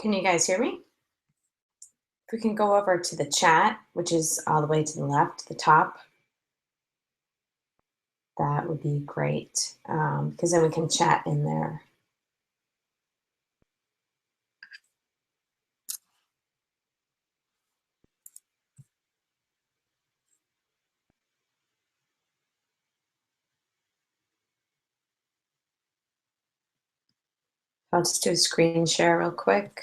Can you guys hear me? If we can go over to the chat, which is all the way to the left, the top, that would be great, because then we can chat in there. I'll just do a screen share real quick.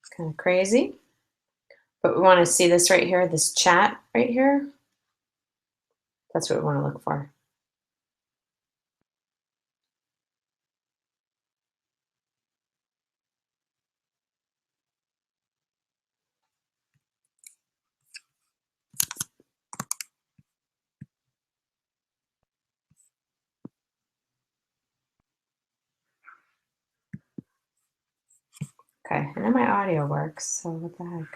It's kind of crazy, but we want to see this right here, this chat right here. That's what we want to look for. Okay, I know my audio works, so what the heck?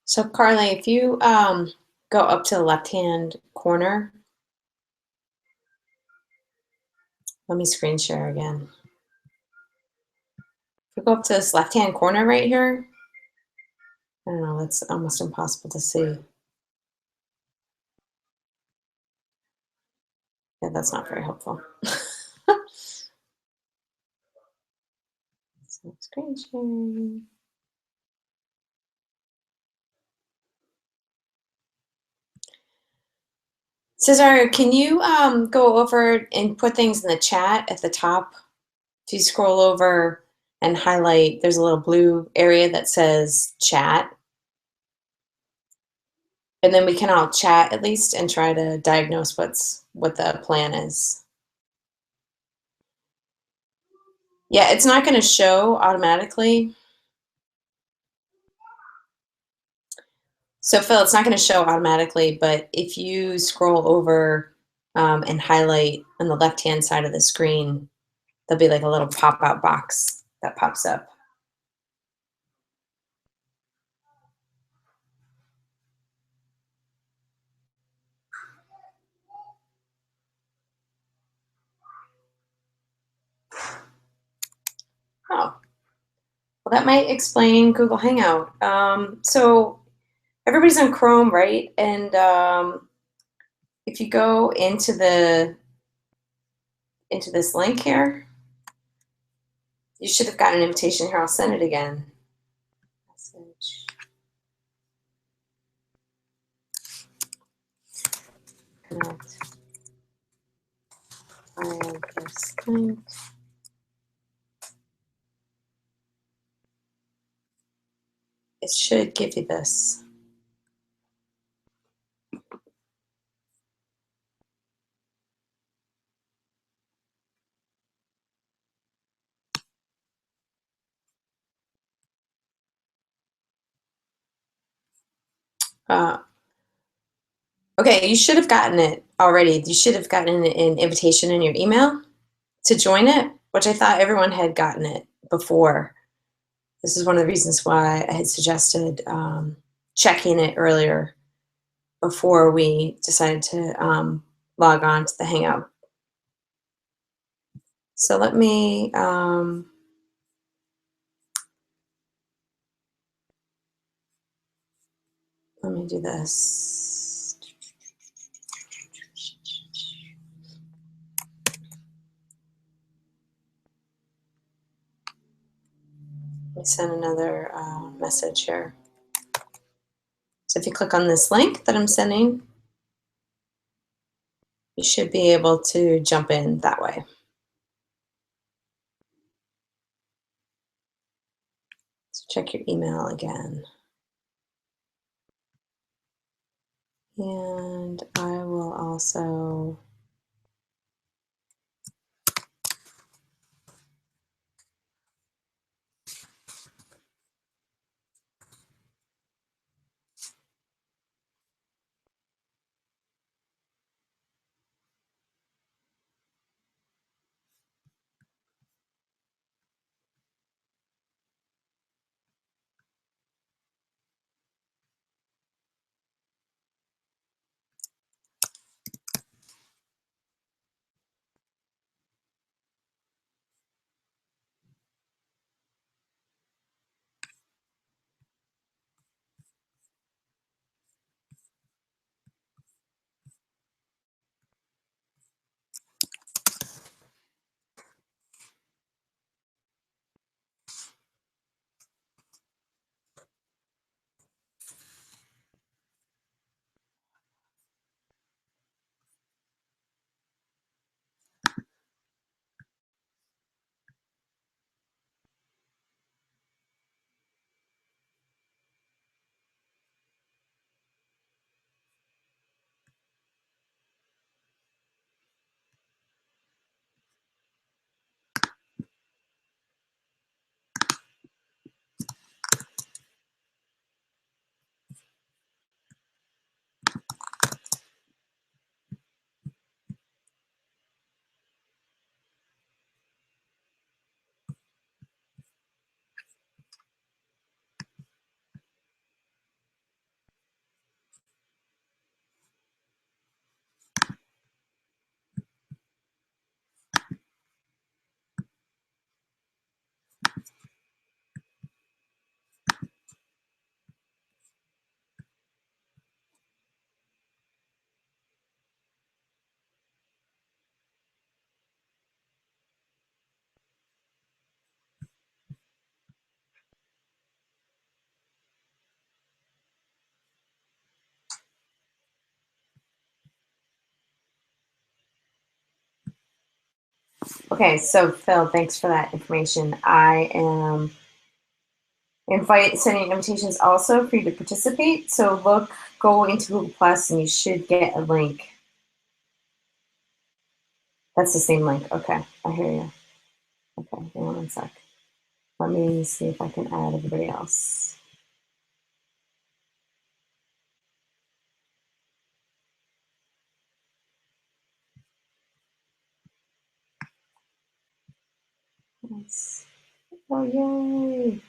So Carly, if you go up to the left-hand corner, let me screen share again. If you go up to this left-hand corner right here, I don't know, it's almost impossible to see. Yeah, that's not very helpful. So screen sharing. Cesar, can you go over and put things in the chat at the top? If you scroll over and highlight, there's a little blue area that says chat. And then we can all chat at least and try to diagnose what the plan is. Yeah, it's not going to show automatically. So Phil, it's not going to show automatically, but if you scroll over and highlight on the left-hand side of the screen, there'll be like a little pop-out box that pops up. Oh, well, that might explain Google Hangout. So everybody's on Chrome, right? And if you go into this link here, you should have gotten an invitation here. I'll send it again. Message. Connect. File this link. It should give you this. Uh, okay, you should have gotten it already. You should have gotten an invitation in your email to join it, which I thought everyone had gotten it before. This is one of the reasons why I had suggested checking it earlier before we decided to log on to the Hangout. So let me do this. Let me send another message here. So if you click on this link that I'm sending, you should be able to jump in that way. So check your email again. And I will also Okay, so Phil, thanks for that information. I am sending invitations also for you to participate. So go into Google Plus and you should get a link. That's the same link. Okay, I hear you. Okay, hang on one sec. Let me see if I can add everybody else. Nice. Oh, yay.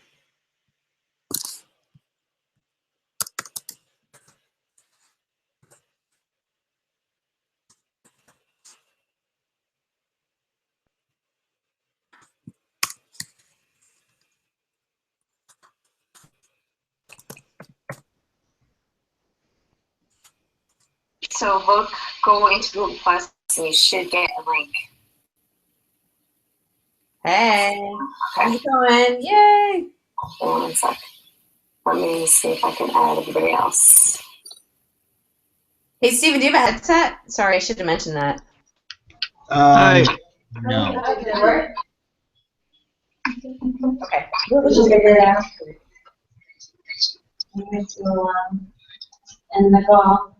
So look, go into Google Plus and you should get a link. Hey, how's it going? Yay! Hold on 1 sec. Let me see if I can add everybody else. Hey, Steven, do you have a headset? Sorry, I should have mentioned that. No. Okay. We'll just figure it out. And the call.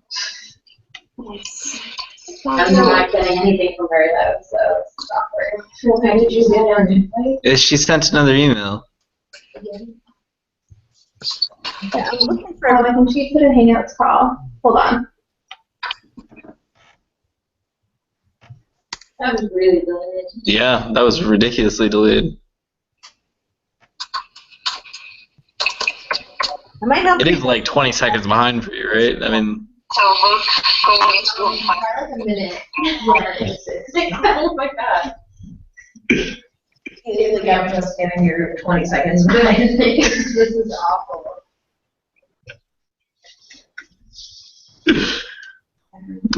I'm not getting anything from her though, so it's awkward. Okay, did you get an invite? She sent another email. Yeah, I'm looking for. I think she put a Hangouts call. Hold on. That was really delayed. Yeah, that was ridiculously delayed. I might help It is like 20 seconds behind for you, right? I mean. So look, go into Google Plus. Like a minute. Oh my god. It's like I'm just getting here 20 seconds behind. This is awful.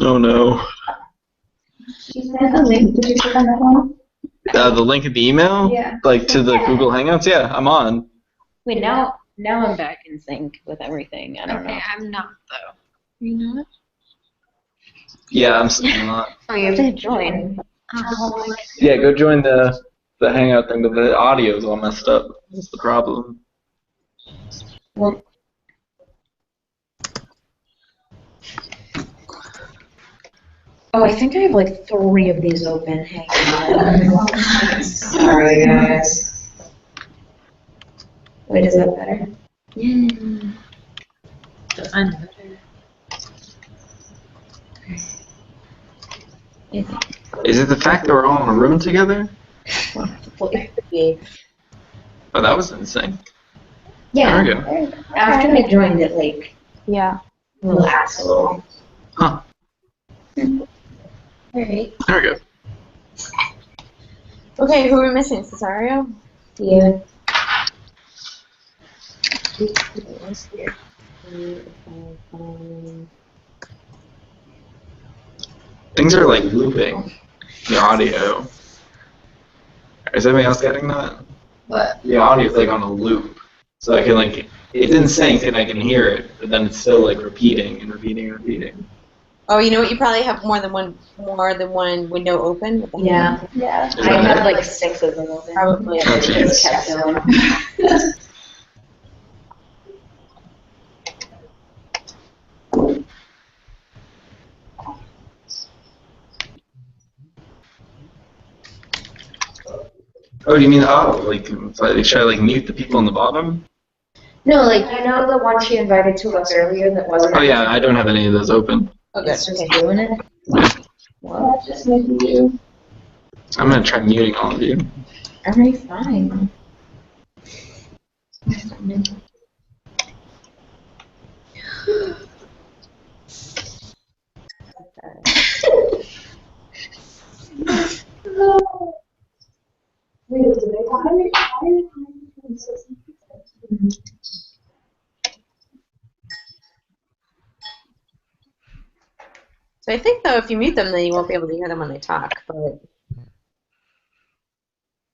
Oh no. She sent a link. Did you click on that one? The link in the email? Yeah. Like to the Google Hangouts? Yeah, I'm on. Wait, now I'm back in sync with everything. I don't know. I'm not though. You not? Yeah, I'm still not. Oh, you have to hit join. Yeah, go join the Hangout thing, but the audio's all messed up. That's the problem. Well, oh, I think I have like 3 of these open. Hang on. Sorry, guys. Wait, is that better? Yeah. I'm better. Is it the fact that we're all in a room together? Yeah. Oh, that was insane. Yeah. There we go. After I joined it, like, Yeah. relaxed a little. Huh. Alright. There we go. Okay, who are we missing? Cesario? Yeah. Things are like looping the audio. Is anybody else getting that? What? The audio's like on a loop. So I can like, it's in sync and I can hear it, but then it's still like repeating and repeating and repeating. Oh, you know what? You probably have more than one window open. With the Yeah. Yeah. Is I that had it? like 6 of them open. Probably. And it just kept going. Oh, you mean like should I like mute the people on the bottom? No, like, you know the one she invited to us earlier that wasn't. Oh yeah, I don't have any of those open. Oh, good. It's just doing it? Well, That's just maybe you. I'm gonna try muting all of you. alright, fine. So I think, though, if you mute them, then you won't be able to hear them when they talk, but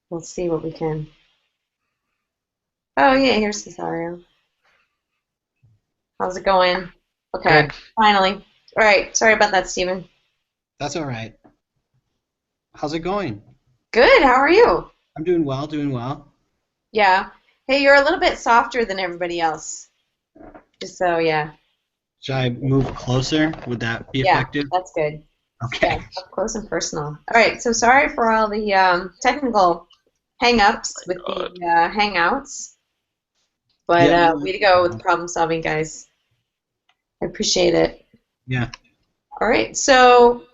we'll see what we can. Oh, yeah, here's Cesario. How's it going? Okay, Good. finally. All right, sorry about that, Steven. That's all right. How's it going? Good, how are you? I'm doing well, doing well. Yeah. Hey, you're a little bit softer than everybody else. Just so, yeah. Should I move closer? Would that be Yeah, effective? that's good. Okay. Yeah, up close and personal. All right, so sorry for all the technical hang-ups with the Hangouts. But Yeah. way to go with problem solving, guys. I appreciate it. Yeah. All right, so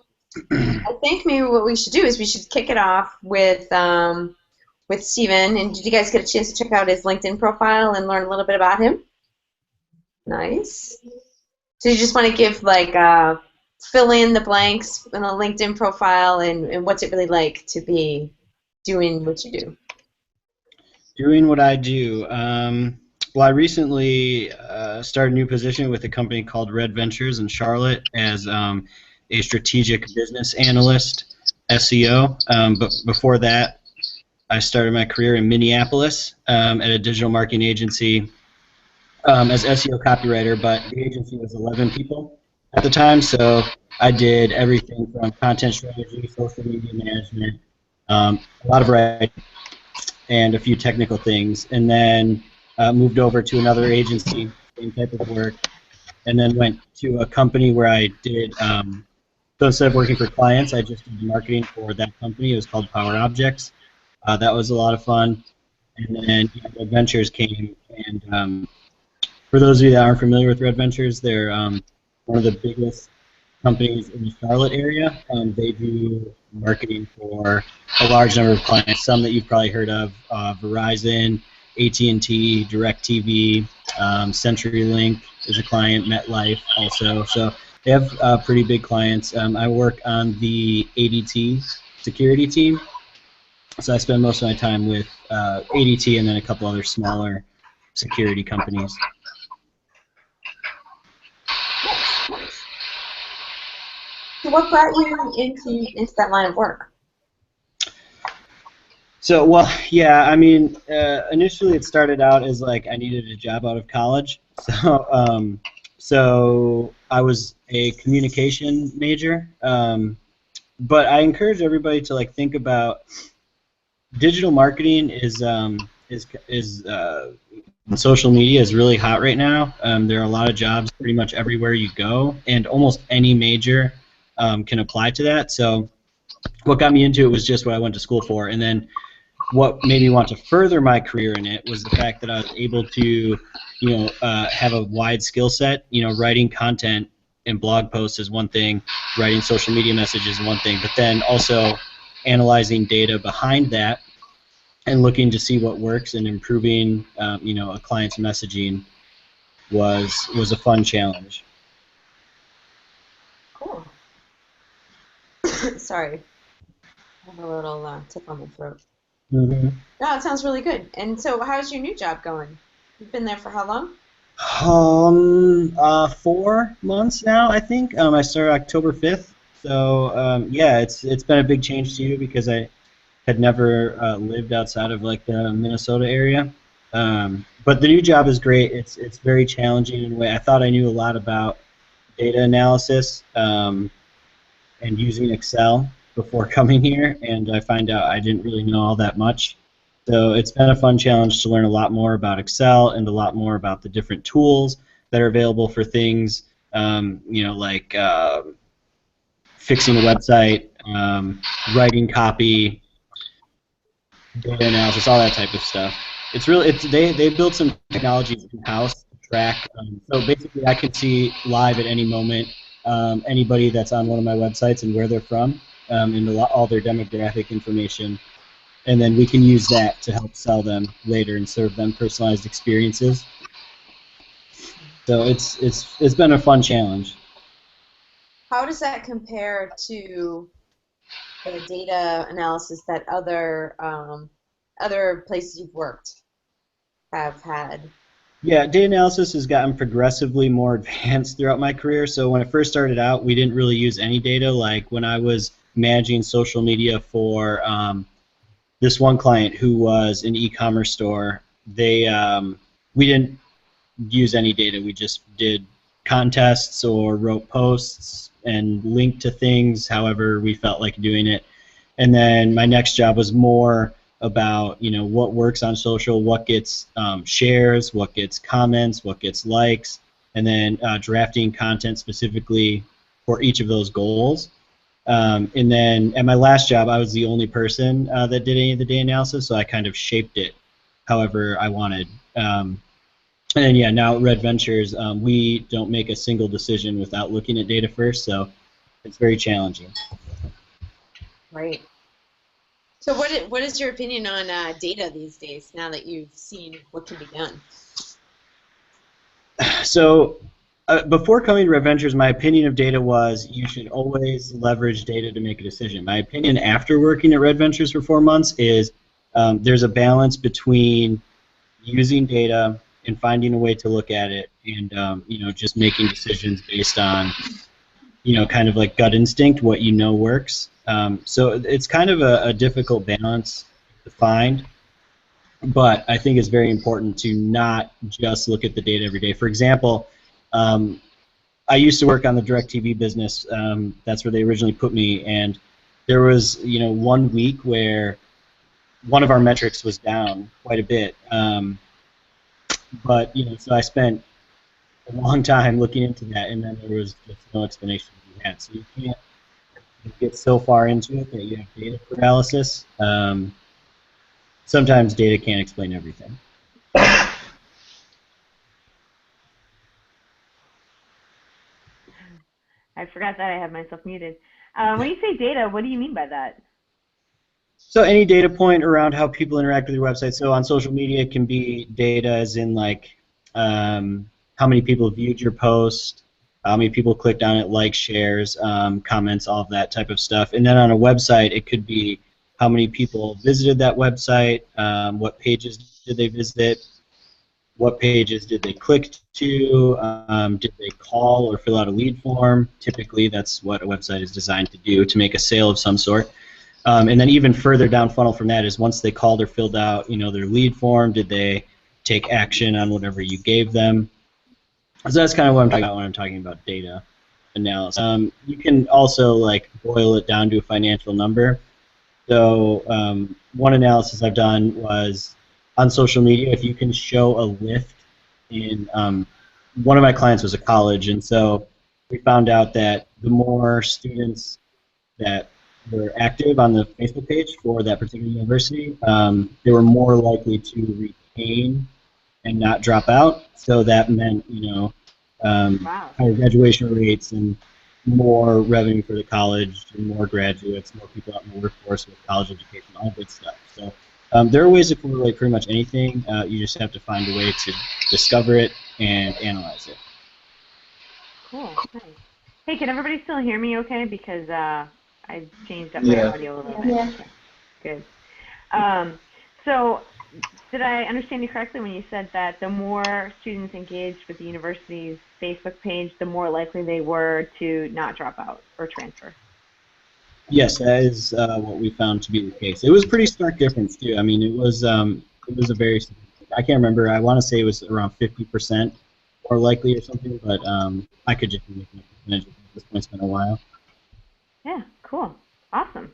I think maybe what we should do is we should kick it off with Steven. And did you guys get a chance to check out his LinkedIn profile and learn a little bit about him? Nice. So you just want to give like fill in the blanks in a LinkedIn profile and what's it really like to be doing what you do? Doing what I do. Well, I recently started a new position with a company called Red Ventures in Charlotte as a strategic business analyst, SEO. But before that, I started my career in Minneapolis at a digital marketing agency as SEO copywriter, but the agency was 11 people at the time, so I did everything from content strategy, social media management, a lot of writing, and a few technical things, and then moved over to another agency, same type of work, and then went to a company where I did, so instead of working for clients, I just did marketing for that company. It was called Power Objects. That was a lot of fun. And then Red Ventures came, and for those of you that aren't familiar with Red Ventures, they're one of the biggest companies in the Charlotte area. They do marketing for a large number of clients, some that you've probably heard of, Verizon, AT&T, DirecTV, CenturyLink is a client, MetLife also. So they have pretty big clients. I work on the ADT security team, so I spend most of my time with ADT and then a couple other smaller security companies. So what brought you into that line of work? So, well, yeah, I mean, initially it started out as like I needed a job out of college. So I was a communication major, but I encourage everybody to like think about digital marketing is social media is really hot right now. There are a lot of jobs pretty much everywhere you go, and almost any major can apply to that. So what got me into it was just what I went to school for, and then what made me want to further my career in it was the fact that I was able to, have a wide skill set. Writing content and blog posts is one thing, writing social media messages is one thing, but then also analyzing data behind that and looking to see what works and improving, a client's messaging was a fun challenge. Cool. Sorry. I have a little tip on my throat. Mm-hmm. No, it sounds really good. And so how's your new job going? You've been there for how long? 4 months now, I think. I started October 5th. So, yeah, it's been a big change to you because I had never lived outside of like the Minnesota area. But the new job is great. It's very challenging in a way. I thought I knew a lot about data analysis and using Excel before coming here, and I find out I didn't really know all that much. So it's been a fun challenge to learn a lot more about Excel and a lot more about the different tools that are available for things, like fixing a website, writing copy, data analysis, all that type of stuff. They built some technologies in-house to track. So basically, I can see live at any moment anybody that's on one of my websites and where they're from, and all their demographic information, and then we can use that to help sell them later and serve them personalized experiences. So it's been a fun challenge. How does that compare to the data analysis that other places you've worked have had? Yeah, data analysis has gotten progressively more advanced throughout my career. So when I first started out, we didn't really use any data. Like when I was managing social media for this one client who was an e-commerce store, we didn't use any data. We just did contests or wrote posts and linked to things however we felt like doing it. And then my next job was more about what works on social, what gets shares, what gets comments, what gets likes, and then drafting content specifically for each of those goals. And then at my last job, I was the only person that did any of the data analysis, so I kind of shaped it however I wanted. And then, yeah, now at Red Ventures, we don't make a single decision without looking at data first, so it's very challenging. Right. So what is your opinion on data these days, now that you've seen what can be done? So before coming to Red Ventures, my opinion of data was you should always leverage data to make a decision. My opinion after working at Red Ventures for 4 months is there's a balance between using data and finding a way to look at it, and just making decisions based on kind of like gut instinct, what works. So it's kind of a difficult balance to find, but I think it's very important to not just look at the data every day. For example, I used to work on the DirecTV business. That's where they originally put me, and there was 1 week where one of our metrics was down quite a bit. But so I spent a long time looking into that, and then there was just no explanation we had. So you can't get so far into it that you have data paralysis. Sometimes data can't explain everything. I forgot that I had myself muted. When you say data, what do you mean by that? So any data point around how people interact with your website. So on social media, it can be data as in like how many people viewed your post, how many people clicked on it, likes, shares, comments, all of that type of stuff. And then on a website, it could be how many people visited that website, what pages did they visit, what pages did they click to, did they call or fill out a lead form. Typically, that's what a website is designed to do, to make a sale of some sort. And then even further down funnel from that is once they called or filled out, their lead form, did they take action on whatever you gave them? So that's kind of what I'm talking about when I'm talking about data analysis. You can also like boil it down to a financial number. So one analysis I've done was on social media, if you can show a lift in one of my clients was a college, and so we found out that the more students that were active on the Facebook page for that particular university, they were more likely to retain and not drop out. So that meant, Wow. higher graduation rates and more revenue for the college, and more graduates, more people out in the workforce with college education, all good stuff. So there are ways to correlate pretty much anything. You just have to find a way to discover it and analyze it. Cool. Nice. Hey, can everybody still hear me okay? Because I changed up my audio a little bit. Yeah. Good. So did I understand you correctly when you said that the more students engaged with the university's Facebook page, the more likely they were to not drop out or transfer? Yes, that is what we found to be the case. It was pretty stark difference too. I mean, it was a very, I can't remember. I want to say it was around 50% more likely or something, but I could just be making a percentage at this point. It's been a while. Yeah, cool. Awesome.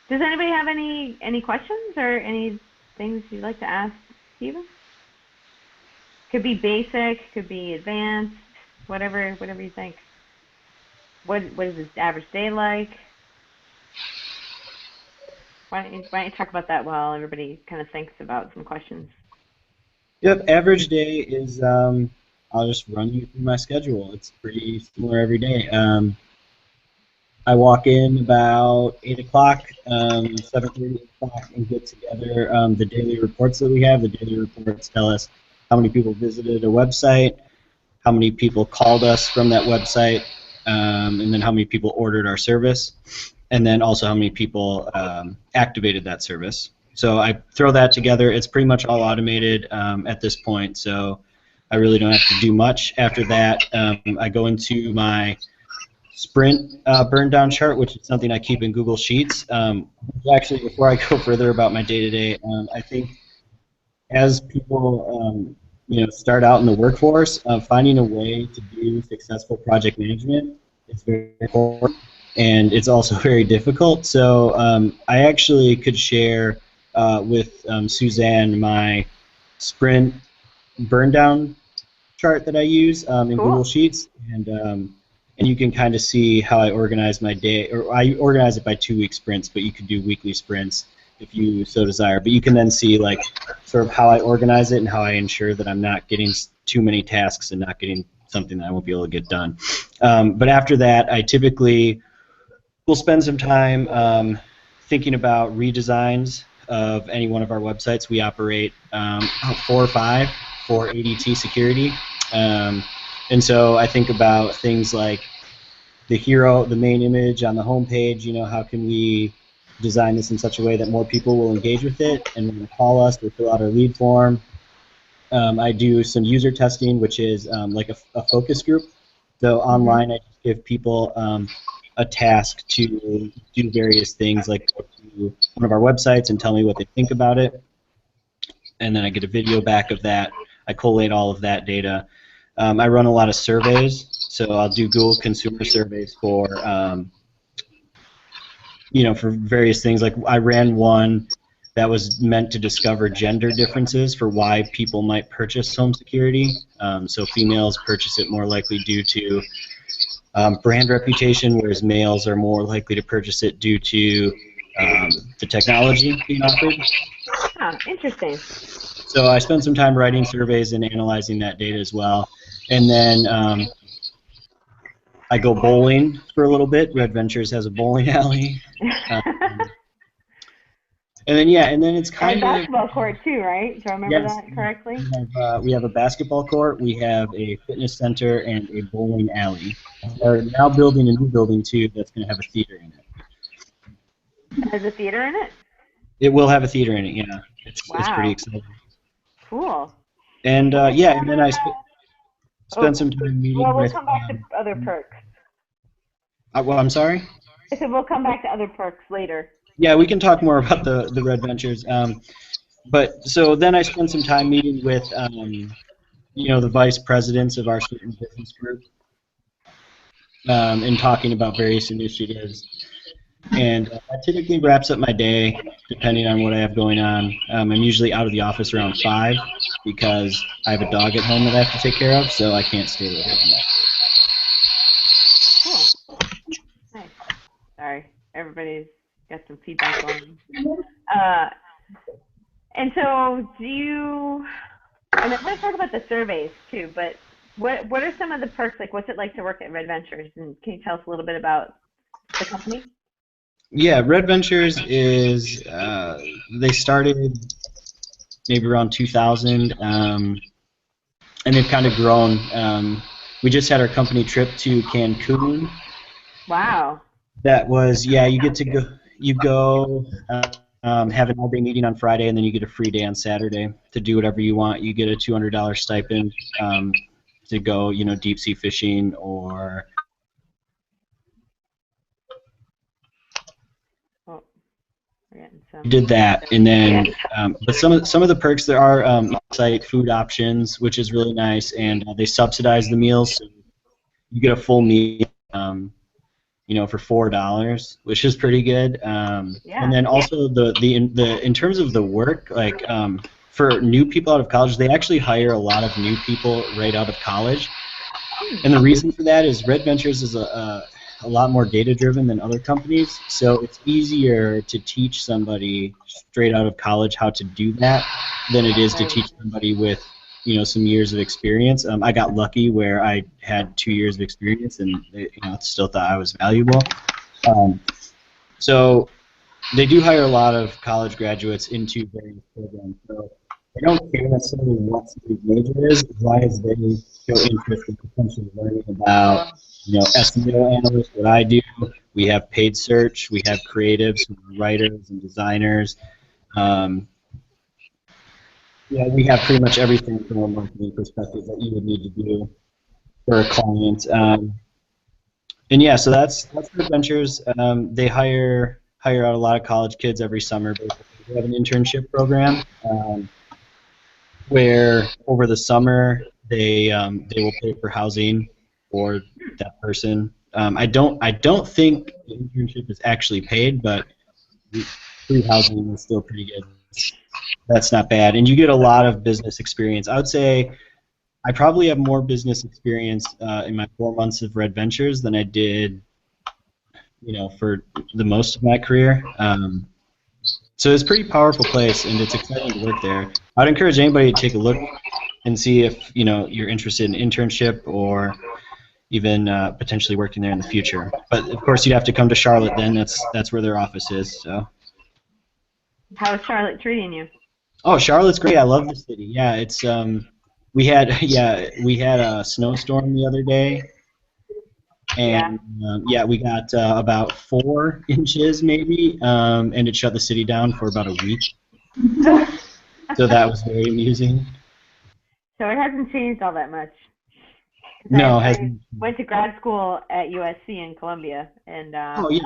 Does anybody have any questions or any things you'd like to ask Steven? Could be basic, could be advanced, whatever you think. What is this average day like? Why don't you talk about that while everybody kind of thinks about some questions? Yep, average day is, I'll just run you through my schedule. It's pretty similar every day. I walk in about 8 o'clock, 7:30 o'clock, and get together the daily reports that we have. The daily reports tell us how many people visited a website, how many people called us from that website, and then how many people ordered our service, and then also how many people activated that service. So I throw that together. It's pretty much all automated at this point, so I really don't have to do much. After that, I go into my sprint burn down chart, which is something I keep in Google Sheets. Actually, before I go further about my day-to-day, I think as people start out in the workforce, finding a way to do successful project management is very important, and it's also very difficult. So I actually could share with Suzanne my sprint burn down chart that I use in Cool. Google Sheets, and you can kind of see how I organize my day, or I organize it by 2-week sprints, but you could do weekly sprints if you so desire. But you can then see like sort of how I organize it and how I ensure that I'm not getting too many tasks and not getting something that I won't be able to get done. But after that, I typically will spend some time thinking about redesigns of any one of our websites. We operate 4 or 5 for ADT security. And so I think about things like the main image on the home page. How can we design this in such a way that more people will engage with it and will call us or fill out our lead form? I do some user testing, which is like a focus group. So online, I just give people a task to do various things, like go to one of our websites and tell me what they think about it. And then I get a video back of that. I collate all of that data. I run a lot of surveys, so I'll do Google consumer surveys for, for various things. Like I ran one that was meant to discover gender differences for why people might purchase home security. So females purchase it more likely due to brand reputation, whereas males are more likely to purchase it due to the technology being offered. Oh, interesting. So I spent some time writing surveys and analyzing that data as well. And then I go bowling for a little bit. Red Ventures has a bowling alley. And then it's kind and a basketball court too, right? Do I remember that correctly? We have a basketball court, we have a fitness center, and a bowling alley. We're now building a new building too that's going to have a theater in it. Has a theater in it? It will have a theater in it, yeah. It's pretty exciting. Cool. And and then I spent some time meeting with... Well, we'll come back to other perks. Well, I'm sorry? I said we'll come back to other perks later. Yeah, we can talk more about the Red Ventures. But so then I spent some time meeting with, the vice presidents of our student business group and talking about various initiatives. And that typically wraps up my day, depending on what I have going on. I'm usually out of the office around 5 because I have a dog at home that I have to take care of, so I can't stay with him. Cool. Nice. Sorry, everybody's got some feedback going. And so I'm going to talk about the surveys too, but what are some of the perks, like what's it like to work at Red Ventures, and can you tell us a little bit about the company? Yeah, Red Ventures is, they started maybe around 2000, and they've kind of grown. We just had our company trip to Cancun. Wow. That was, you get to go, have an all-day meeting on Friday, and then you get a free day on Saturday to do whatever you want. You get a $200 stipend to go, deep sea fishing or... Did that, and then, but some of the perks, there are on-site food options, which is really nice, and they subsidize the meals, so you get a full meal, for $4, which is pretty good. And then also in terms of the work, like for new people out of college, they actually hire a lot of new people right out of college, and the reason for that is Red Ventures is a lot more data-driven than other companies, so it's easier to teach somebody straight out of college how to do that than it is to teach somebody with, some years of experience. I got lucky where I had 2 years of experience, and still thought I was valuable. So they do hire a lot of college graduates into various programs. So they don't care necessarily what somebody's major is, as long as they show interest in potentially learning about, SEO analysts, what I do. We have paid search, we have creatives, writers and designers. We have pretty much everything from a marketing perspective that you would need to do for a client. So that's Red Ventures. They hire out a lot of college kids every summer. They have an internship program where over the summer they will pay for housing for that person. I don't think the internship is actually paid, but free housing is still pretty good. That's not bad, and you get a lot of business experience. I would say I probably have more business experience in my 4 months of Red Ventures than I did, for the most of my career. So it's a pretty powerful place, and it's exciting to work there. I'd encourage anybody to take a look and see if you're interested in internship or even potentially working there in the future. But of course, you'd have to come to Charlotte. Then that's where their office is. So. How is Charlotte treating you? Oh, Charlotte's great. I love the city. Yeah, it's we had a snowstorm the other day, and we got about 4 inches maybe, and it shut the city down for about a week. So that was very amusing. So it hasn't changed all that much. 'Cause No, I hasn't. went to grad school at USC in Columbia, and Oh yeah.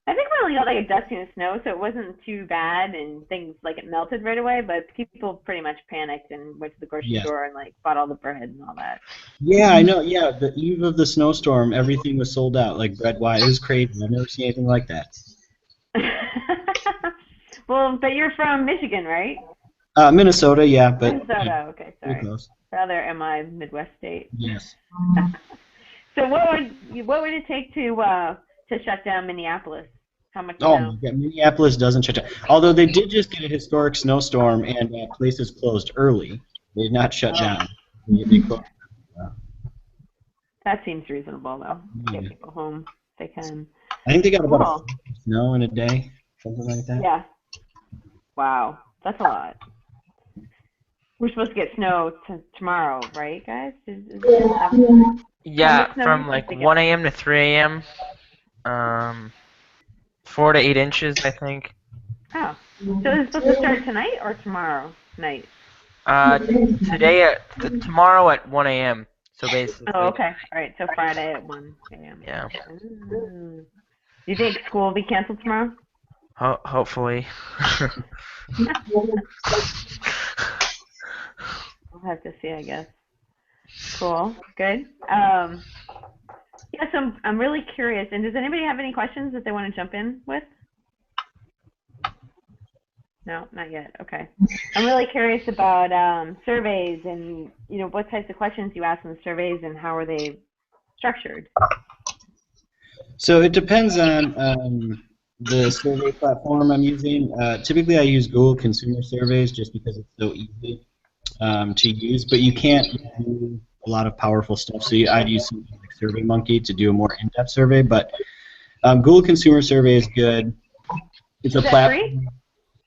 I think we only got like a dusting of snow, so it wasn't too bad, and things like it melted right away. But people pretty much panicked and went to the grocery Yes. store and like bought all the bread and all that. Yeah, I know. Yeah, the eve of the snowstorm, everything was sold out, like bread-wise. It was crazy. I've never seen anything like that. Well, but you're from Michigan, right? Minnesota, yeah, but Minnesota. Okay, pretty sorry. close. Rather, MI Midwest state. Yes. So what would it take to shut down Minneapolis? How much Oh snow? my God, Minneapolis doesn't shut down. Although they did just get a historic snowstorm and places closed early. They did not shut down. They closed. That seems reasonable, though. Yeah. Get people home if they can. I think they got about a Cool. foot of snow in a day, something like that. Yeah. Wow, that's a lot. We're supposed to get snow tomorrow, right, guys? Yeah, snow from you like think 1 a.m. to 3 a.m. 4 to 8 inches, I think. Oh, so is it supposed to start tonight or tomorrow night? Tomorrow at 1 a.m. So basically. Oh, okay. All right, so Friday at 1 a.m. Yeah. Do you think school will be canceled tomorrow? Hopefully. We'll have to see, I guess. Cool. Good. Yeah, so I'm really curious. And does anybody have any questions that they want to jump in with? No, not yet. Okay. I'm really curious about surveys and, what types of questions you ask in the surveys and how are they structured? So it depends on the survey platform I'm using. Typically, I use Google Consumer Surveys just because it's so easy to use, but you can't do a lot of powerful stuff. So I'd use something like SurveyMonkey to do a more in-depth survey, but Google Consumer Survey is good. It's a platform.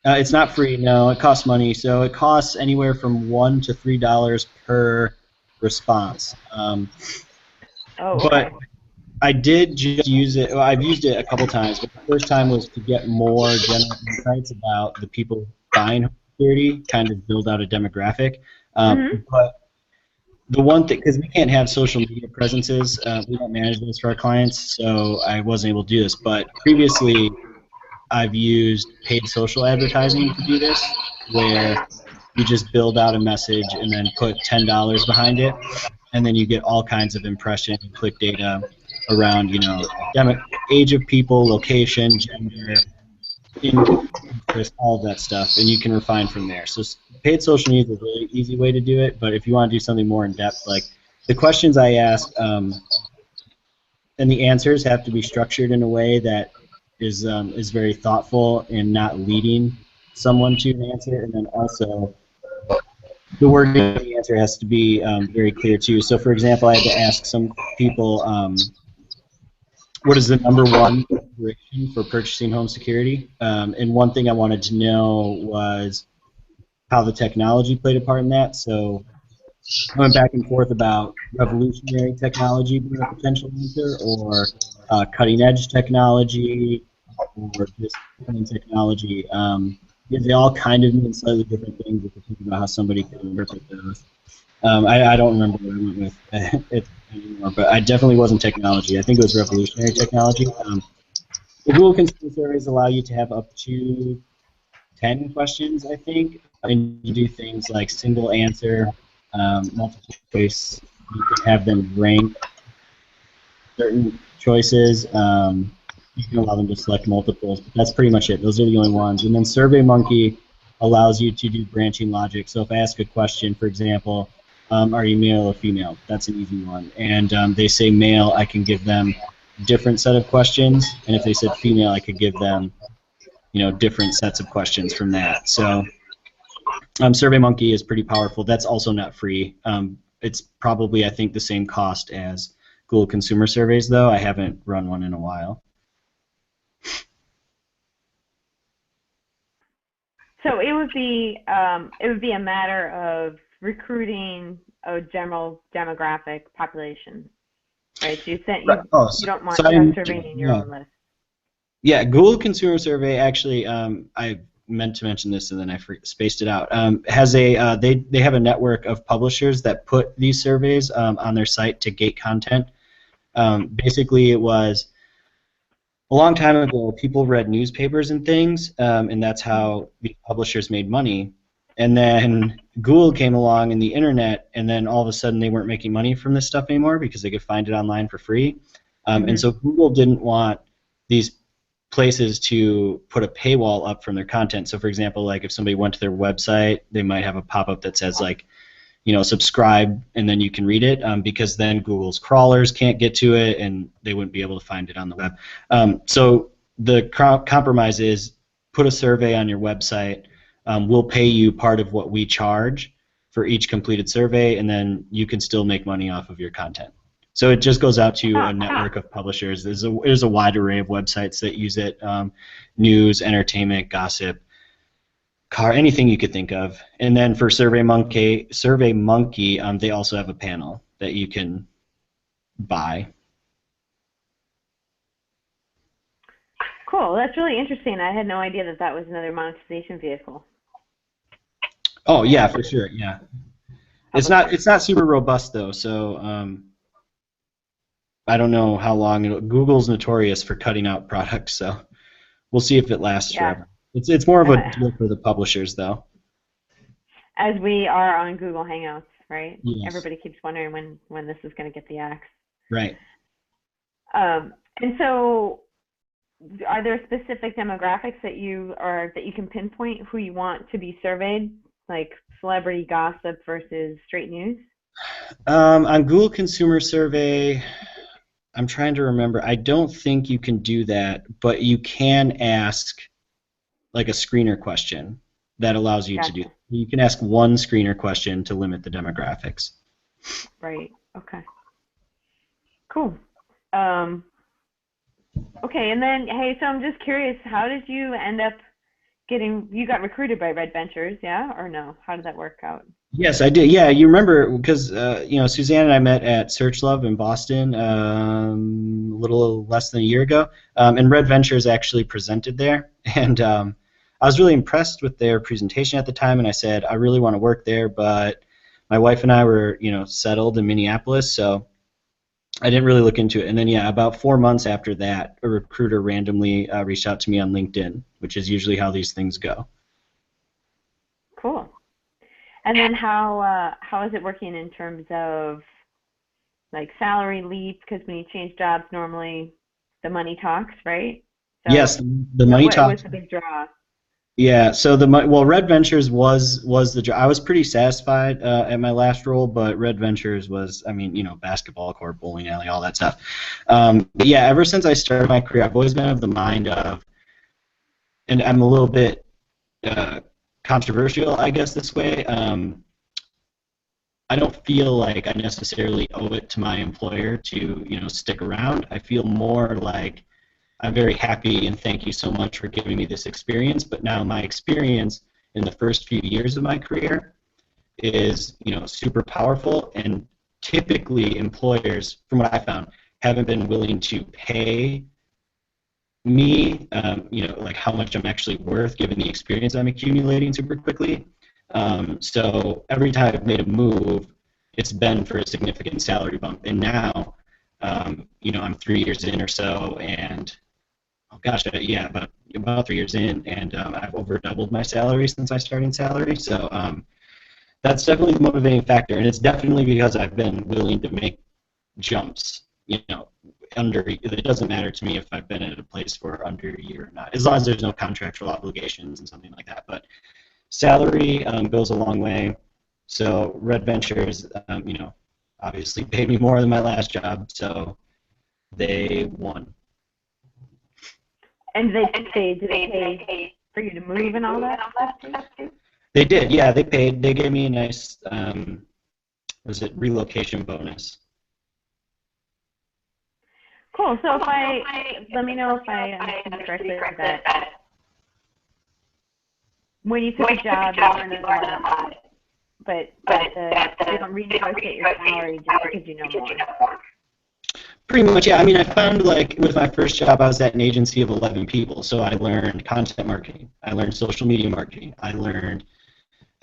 It's not free, no. It costs money. So it costs anywhere from $1 to $3 per response. But I did just use it. Well, I've used it a couple times, but the first time was to get more general insights about the people buying home security, kind of build out a demographic. But the one thing, because we can't have social media presences, we don't manage those for our clients, so I wasn't able to do this. But previously, I've used paid social advertising to do this, where you just build out a message and then put $10 behind it, and then you get all kinds of impression and click data around, age of people, location, gender, interest, all of that stuff, and you can refine from there. So paid social media is a really easy way to do it, but if you want to do something more in depth, like the questions I ask and the answers have to be structured in a way that is very thoughtful and not leading someone to an answer, and then also the wording of the answer has to be very clear too. So for example, I had to ask some people, what is the number one consideration for purchasing home security? And one thing I wanted to know was how the technology played a part in that. So I went back and forth about revolutionary technology being a potential answer, or cutting edge technology, or just cutting technology. Because they all kind of mean slightly different things if you think about how somebody could interpret those. I don't remember what I went with it anymore, but I definitely wasn't technology. I think it was revolutionary technology. The Google Consumer Surveys allow you to have up to 10 questions, I think, and you do things like single answer, multiple choice. You can have them rank certain choices. You can allow them to select multiples, but that's pretty much it. Those are the only ones. And then SurveyMonkey allows you to do branching logic. So if I ask a question, for example, are you male or female? That's an easy one. And they say male, I can give them a different set of questions. And if they said female, I could give them, different sets of questions from that. So SurveyMonkey is pretty powerful. That's also not free. It's probably, I think, the same cost as Google Consumer Surveys, though. I haven't run one in a while. So it would be a matter of recruiting a general demographic population, right? So you don't want to have surveying in your own list. Yeah, Google Consumer Survey actually, I meant to mention this and then I spaced it out. Has a they have a network of publishers that put these surveys on their site to gate content. Basically, it was a long time ago. People read newspapers and things, and that's how the publishers made money. And then Google came along and the internet, and then all of a sudden they weren't making money from this stuff anymore because they could find it online for free. And so Google didn't want these places to put a paywall up from their content. So for example, like if somebody went to their website, they might have a pop-up that says like, you know, subscribe, and then you can read it, because then Google's crawlers can't get to it and they wouldn't be able to find it on the web. So the compromise is put a survey on your website. We'll pay you part of what we charge for each completed survey, and then you can still make money off of your content. So it just goes out to a network of publishers. There's a wide array of websites that use it, news, entertainment, gossip, anything you could think of. And then for SurveyMonkey, they also have a panel that you can buy. Cool. That's really interesting. I had no idea that that was another monetization vehicle. Oh yeah, for sure. Yeah, it's not super robust though. So I don't know how long Google's notorious for cutting out products, so we'll see if it lasts forever. It's more of a deal for the publishers though. As we are on Google Hangouts, right? Yes. Everybody keeps wondering when this is going to get the axe. Right. And so, are there specific demographics that you can pinpoint who you want to be surveyed, like celebrity gossip versus straight news? On Google Consumer Survey, I'm trying to remember. I don't think you can do that, but you can ask like a screener question that allows you to do. You can ask one screener question to limit the demographics. Right. Okay. Cool. Okay, and then hey, so I'm just curious, how did you end up you got recruited by Red Ventures, yeah, or no? How did that work out? Yes, I did. Yeah, you remember because you know, Suzanne and I met at Search Love in Boston a little less than a year ago, and Red Ventures actually presented there, and I was really impressed with their presentation at the time, and I said I really want to work there, but my wife and I were, you know, settled in Minneapolis, so I didn't really look into it. And then yeah, about 4 months after that, a recruiter randomly reached out to me on LinkedIn, which is usually how these things go. Cool. And then how is it working in terms of like salary leap? Because when you change jobs, normally the money talks, right? So yes, the money talks. What's the big draw? Yeah, so Red Ventures was the job. I was pretty satisfied at my last role, but Red Ventures was, I mean, you know, basketball court, bowling alley, all that stuff. But yeah, ever since I started my career, I've always been of the mind of, and I'm a little bit controversial, I guess, this way. I don't feel like I necessarily owe it to my employer to, you know, stick around. I feel more like I'm very happy and thank you so much for giving me this experience, but now my experience in the first few years of my career is, you know, super powerful, and typically employers, from what I found, haven't been willing to pay me, you know, like how much I'm actually worth given the experience I'm accumulating super quickly. So every time I've made a move, it's been for a significant salary bump, and now, you know, I'm 3 years in or so, and oh gosh, yeah, about 3 years in, and I've over doubled my salary since I started salary. So that's definitely the motivating factor, and it's definitely because I've been willing to make jumps. You know, it doesn't matter to me if I've been at a place for under a year or not, as long as there's no contractual obligations and something like that. But salary goes a long way. So Red Ventures, you know, obviously paid me more than my last job, so they won. And did they pay for you to move and all that stuff too? They did, yeah. They paid. They gave me a nice, relocation bonus. Cool. So let me know if I understand correctly that when you took a job, you learned a lot, but you don't renegotiate your salary just because you know more. Pretty much, yeah. I mean, I found like with my first job, I was at an agency of 11 people. So I learned content marketing, I learned social media marketing, I learned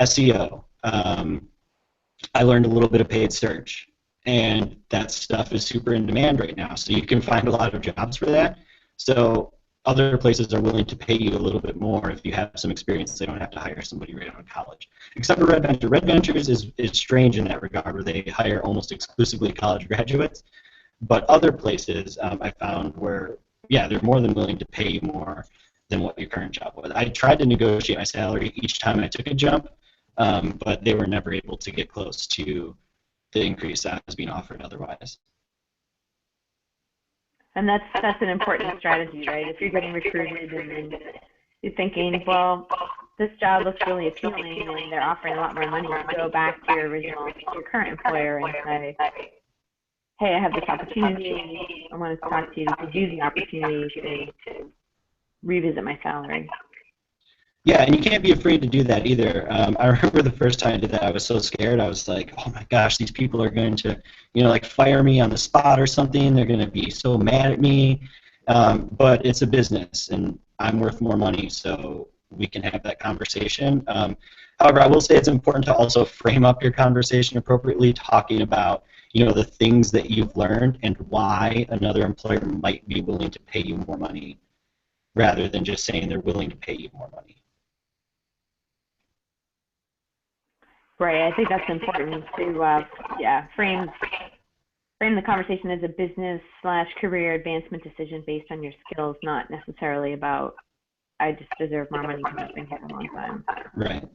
SEO, I learned a little bit of paid search, and that stuff is super in demand right now. So you can find a lot of jobs for that. So other places are willing to pay you a little bit more if you have some experience. They don't have to hire somebody right out of college. Except for Red Venture. Red Ventures is strange in that regard, where they hire almost exclusively college graduates. But other places I found where, yeah, they're more than willing to pay you more than what your current job was. I tried to negotiate my salary each time I took a jump, but they were never able to get close to the increase that was being offered otherwise. And that's an important strategy, right? If you're getting recruited and then you're thinking, well, this job looks really appealing and they're offering a lot more money, to go back to your current employer and say, hey, I have this opportunity. I want to talk to you to use the opportunity to revisit my salary. Yeah, and you can't be afraid to do that either. I remember the first time I did that, I was so scared. I was like, oh my gosh, these people are going to, like fire me on the spot or something. They're going to be so mad at me. But it's a business, and I'm worth more money, so we can have that conversation. However, I will say it's important to also frame up your conversation appropriately, talking about, the things that you've learned and why another employer might be willing to pay you more money, rather than just saying they're willing to pay you more money. Right. I think that's important to frame the conversation as a business/career advancement decision based on your skills, not necessarily about I just deserve more money because I've been here a long time. Right.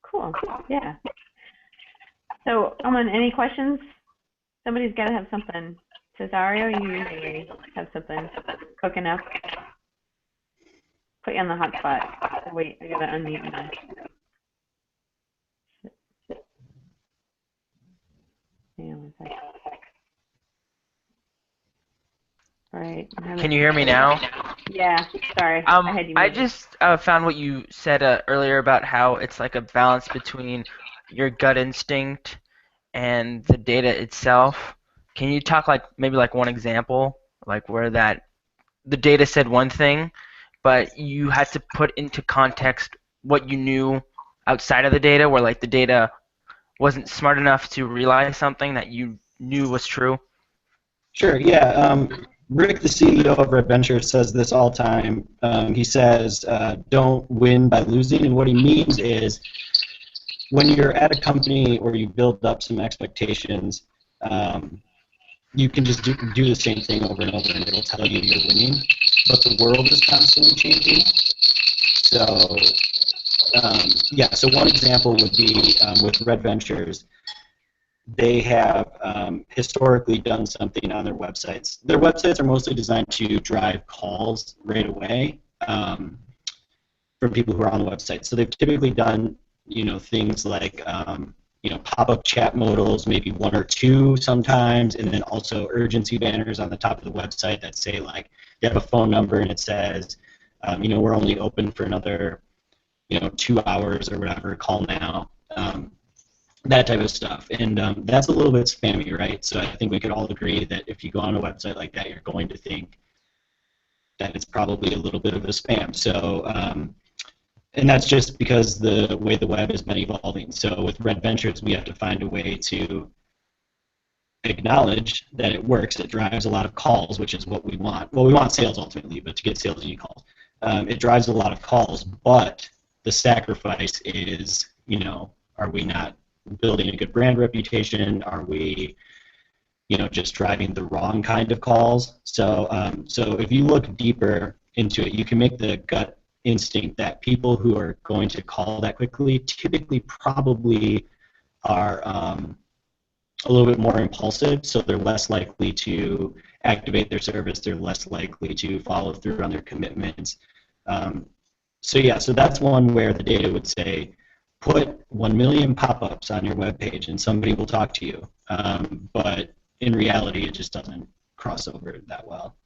Cool. Yeah. So, Aman, any questions? Somebody's got to have something. Cesario, you usually have something cooking up. Put you on the hot spot. Wait, I gotta unmute you now. Hang on one sec. All right. Can you hear me now? Yeah. Sorry. I had you I muted. just found what you said earlier about how it's like a balance between your gut instinct and the data itself. Can you talk maybe one example, like where the data said one thing, but you had to put into context what you knew outside of the data, where the data wasn't smart enough to realize something that you knew was true? Sure, yeah. Rick, the CEO of Red Venture, says this all the time. He says, don't win by losing, and what he means is when you're at a company or you build up some expectations, you can just do the same thing over and over, and it'll tell you you're winning, but the world is constantly changing. So, so one example would be with Red Ventures. They have historically done something on their websites. Their websites are mostly designed to drive calls right away from people who are on the website. So they've typically done, things like, pop-up chat modals, maybe one or two sometimes, and then also urgency banners on the top of the website that say, you have a phone number and it says, we're only open for another, 2 hours or whatever, call now. That type of stuff, and that's a little bit spammy, right? So I think we could all agree that if you go on a website like that, you're going to think that it's probably a little bit of a spam. So, and that's just because the way the web has been evolving. So with Red Ventures, we have to find a way to acknowledge that it works. It drives a lot of calls, which is what we want. Well, we want sales ultimately, but to get sales, you need calls. It drives a lot of calls, but the sacrifice is, are we not building a good brand reputation? Are we, just driving the wrong kind of calls? So, so if you look deeper into it, you can make the gut instinct that people who are going to call that quickly typically probably are a little bit more impulsive, so they're less likely to activate their service. They're less likely to follow through on their commitments. So that's one where the data would say, put 1 million pop-ups on your web page and somebody will talk to you. But in reality, it just doesn't cross over that well.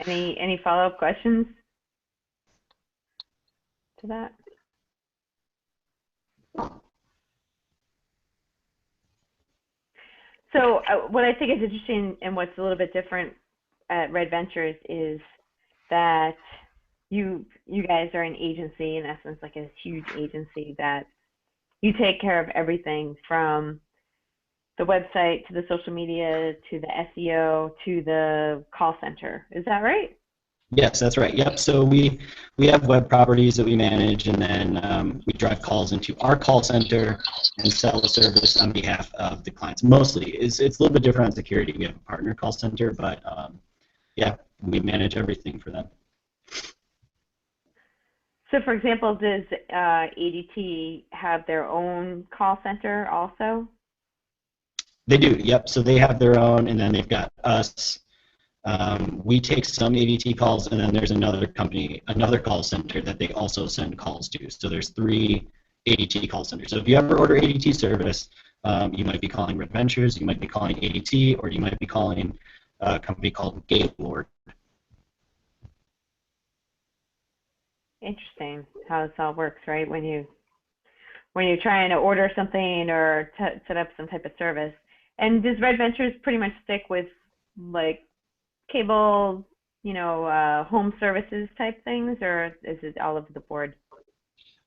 Any follow-up questions? to that? So what I think is interesting and what's a little bit different at Red Ventures is that you guys are an agency, in essence, like a huge agency that you take care of everything from the website to the social media to the SEO to the call center. Is that right? Yes, that's right. Yep. So we have web properties that we manage, and then we drive calls into our call center and sell the service on behalf of the clients. Mostly, it's a little bit different on security. We have a partner call center, but yeah, we manage everything for them. So, for example, does ADT have their own call center also? They do. Yep. So they have their own, and then they've got us. We take some ADT calls, and then there's another company, another call center that they also send calls to. So there's 3 ADT call centers. So if you ever order ADT service, you might be calling Red Ventures, you might be calling ADT, or you might be calling a company called Gaylord. Interesting how this all works, right? When you're trying to order something or set up some type of service. And does Red Ventures pretty much stick with like cable, home services type things, or is it all over the board?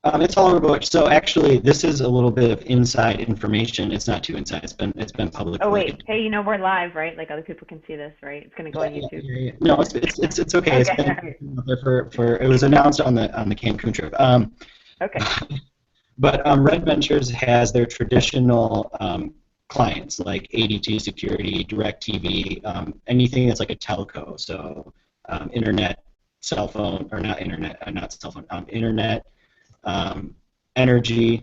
It's all over the board. So actually, this is a little bit of inside information. It's not too inside. It's been public. Oh wait, hey, we're live, right? Like other people can see this, right? It's gonna go on YouTube. Yeah. No, it's okay. It's been for it was announced on the Cancun trip. Okay. But Red Ventures has their traditional clients like ADT Security, DirecTV, anything that's like a telco. So internet, cell phone, or not internet, not cell phone, internet, energy,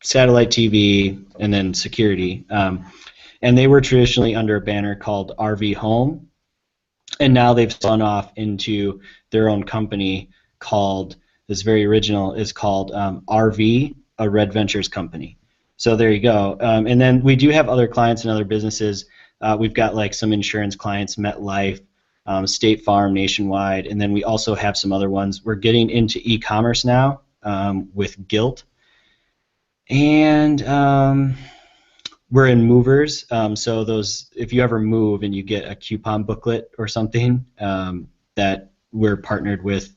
satellite TV, and then security. And they were traditionally under a banner called RV Home, and now they've spun off into their own company called, this very original, is called RV, a Red Ventures company. So there you go. And then we do have other clients and other businesses. We've got like some insurance clients, MetLife, State Farm, Nationwide, and then we also have some other ones. We're getting into e-commerce now with Gilt. And we're in movers, so those, if you ever move and you get a coupon booklet or something, that we're partnered with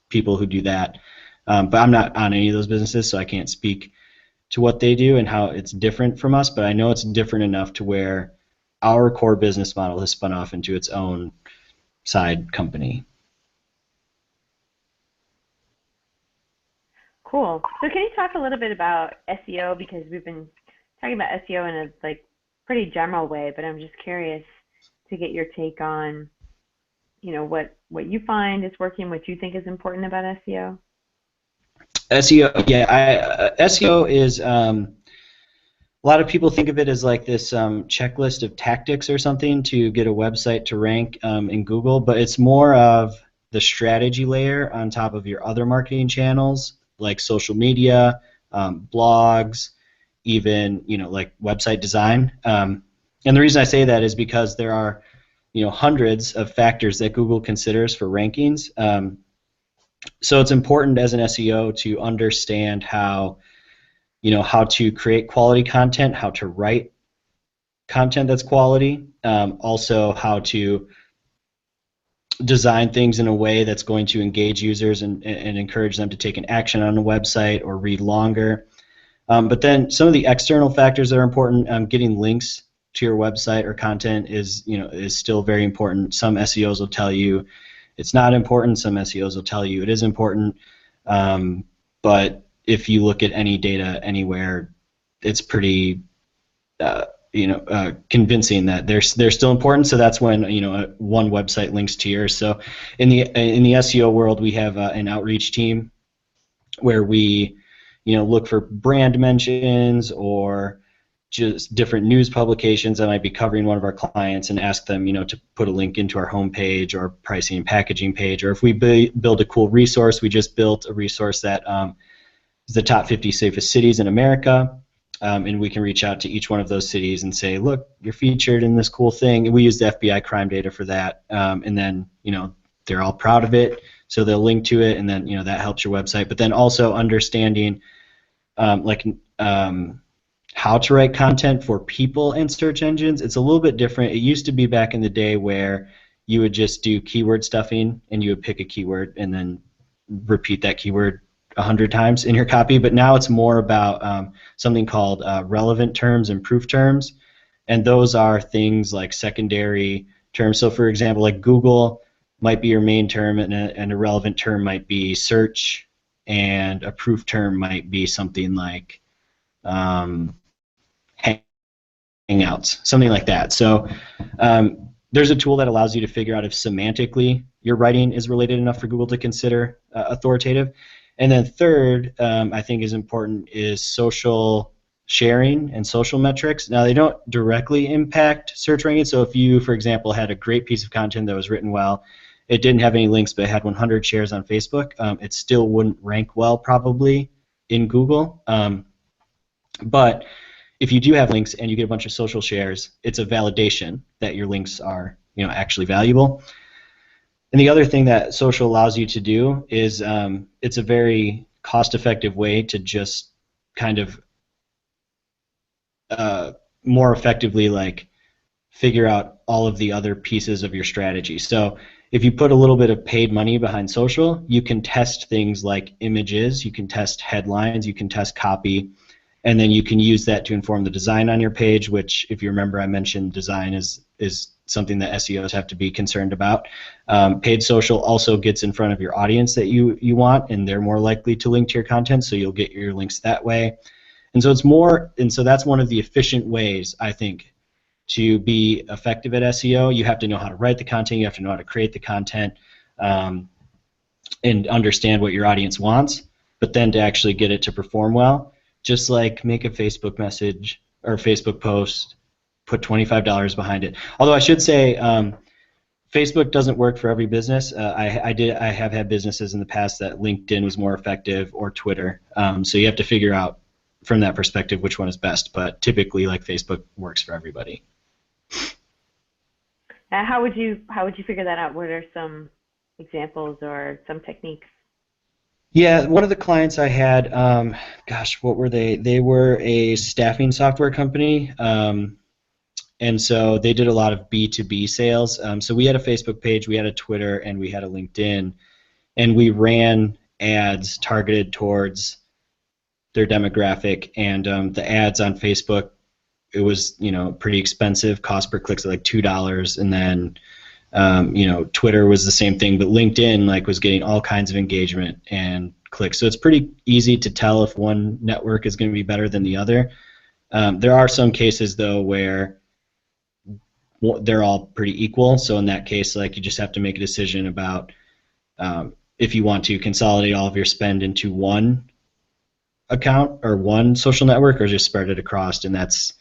people who do that. But I'm not on any of those businesses, so I can't speak to what they do and how it's different from us, but I know it's different enough to where our core business model has spun off into its own side company. Cool. So can you talk a little bit about SEO, because we've been talking about SEO in a pretty general way, but I'm just curious to get your take on, what you find is working, what you think is important about SEO. SEO, yeah, SEO is a lot of people think of it as like this checklist of tactics or something to get a website to rank in Google, but it's more of the strategy layer on top of your other marketing channels like social media, blogs, even like website design. And the reason I say that is because there are hundreds of factors that Google considers for rankings. So it's important as an SEO to understand how to create quality content, how to write content that's quality, also how to design things in a way that's going to engage users and encourage them to take an action on a website or read longer. But then some of the external factors that are important, getting links to your website or content is still very important. Some SEOs will tell you it's not important. Some SEOs will tell you it is important. But if you look at any data anywhere, it's pretty convincing that they're still important. So that's when one website links to yours. So in the SEO world, we have an outreach team where we look for brand mentions or just different news publications that might be covering one of our clients and ask them to put a link into our homepage or pricing and packaging page. Or if we build a cool resource, we just built a resource that is the top 50 safest cities in America. And we can reach out to each one of those cities and say, look, you're featured in this cool thing. And we use the FBI crime data for that. And then, they're all proud of it. So they'll link to it, and then that helps your website. But then also understanding how to write content for people and search engines. It's a little bit different. It used to be back in the day where you would just do keyword stuffing, and you would pick a keyword and then repeat that keyword 100 times in your copy. But now it's more about something called relevant terms and proof terms, and those are things like secondary terms. So for example, like Google might be your main term, and a relevant term might be search, and a proof term might be something like Hangouts, something like that. So there's a tool that allows you to figure out if semantically your writing is related enough for Google to consider authoritative. And then third, I think is important, is social sharing and social metrics. Now, they don't directly impact search ranking. So if you, for example, had a great piece of content that was written well, it didn't have any links, but it had 100 shares on Facebook, it still wouldn't rank well probably in Google. But if you do have links and you get a bunch of social shares, it's a validation that your links are actually valuable. And the other thing that social allows you to do is it's a very cost-effective way to just kind of more effectively figure out all of the other pieces of your strategy. So if you put a little bit of paid money behind social, you can test things like images, you can test headlines, you can test copy, and then you can use that to inform the design on your page, which, if you remember, I mentioned design is something that SEOs have to be concerned about. Paid social also gets in front of your audience that you want, and they're more likely to link to your content, so you'll get your links that way. And so that's one of the efficient ways, I think, to be effective at SEO. You have to know how to write the content, you have to know how to create the content, and understand what your audience wants, but then to actually get it to perform well, just like make a Facebook message or a Facebook post, put $25 behind it. Although I should say, Facebook doesn't work for every business. I have had businesses in the past that LinkedIn was more effective, or Twitter. So you have to figure out from that perspective which one is best. But typically, Facebook works for everybody. How would you figure that out? What are some examples or some techniques? Yeah, one of the clients I had, what were they? They were a staffing software company. And so they did a lot of B2B sales. So we had a Facebook page, we had a Twitter, and we had a LinkedIn, and we ran ads targeted towards their demographic. And the ads on Facebook, it was pretty expensive. Cost per click was like $2, and then Twitter was the same thing, but LinkedIn was getting all kinds of engagement and clicks. So it's pretty easy to tell if one network is going to be better than the other. There are some cases though where they're all pretty equal. So in that case, you just have to make a decision about if you want to consolidate all of your spend into one account or one social network, or just spread it across. And that's,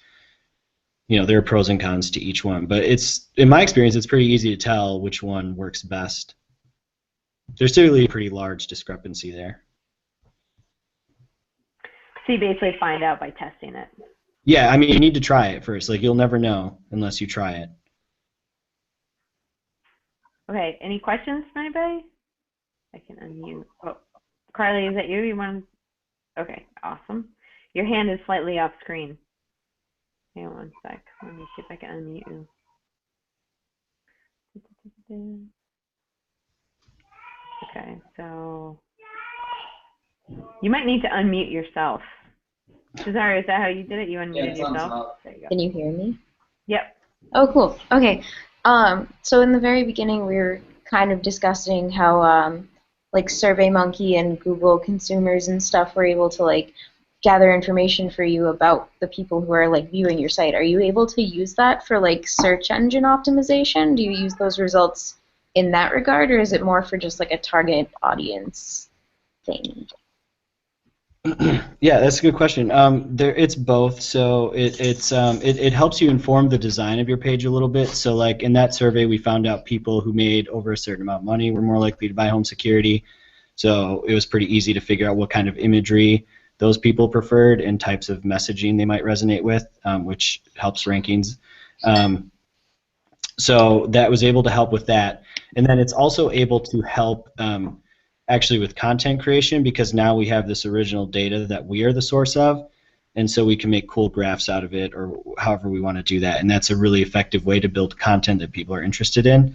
there are pros and cons to each one. But in my experience, it's pretty easy to tell which one works best. There's typically a pretty large discrepancy there. So you basically find out by testing it. Yeah, I mean, you need to try it first. You'll never know unless you try it. Okay, any questions from anybody? I can unmute. Oh, Carly, is that you? You want to? Okay, awesome. Your hand is slightly off screen. Hang on one sec. Let me see if I can unmute you. Okay, so you might need to unmute yourself. Cesare, is that how you did it? You unmuted yourself? There you go. Can you hear me? Yep. Oh, cool. Okay. So in the very beginning, we were kind of discussing how SurveyMonkey and Google consumers and stuff were able to gather information for you about the people who are viewing your site. Are you able to use that for search engine optimization? Do you use those results in that regard, or is it more for just a target audience thing? Yeah, that's a good question. It's both. So it helps you inform the design of your page a little bit. So in that survey, we found out people who made over a certain amount of money were more likely to buy home security. So it was pretty easy to figure out what kind of imagery those people preferred and types of messaging they might resonate with, which helps rankings. So that was able to help with that. And then it's also able to help actually with content creation, because now we have this original data that we are the source of, and so we can make cool graphs out of it, or however we want to do that. And that's a really effective way to build content that people are interested in.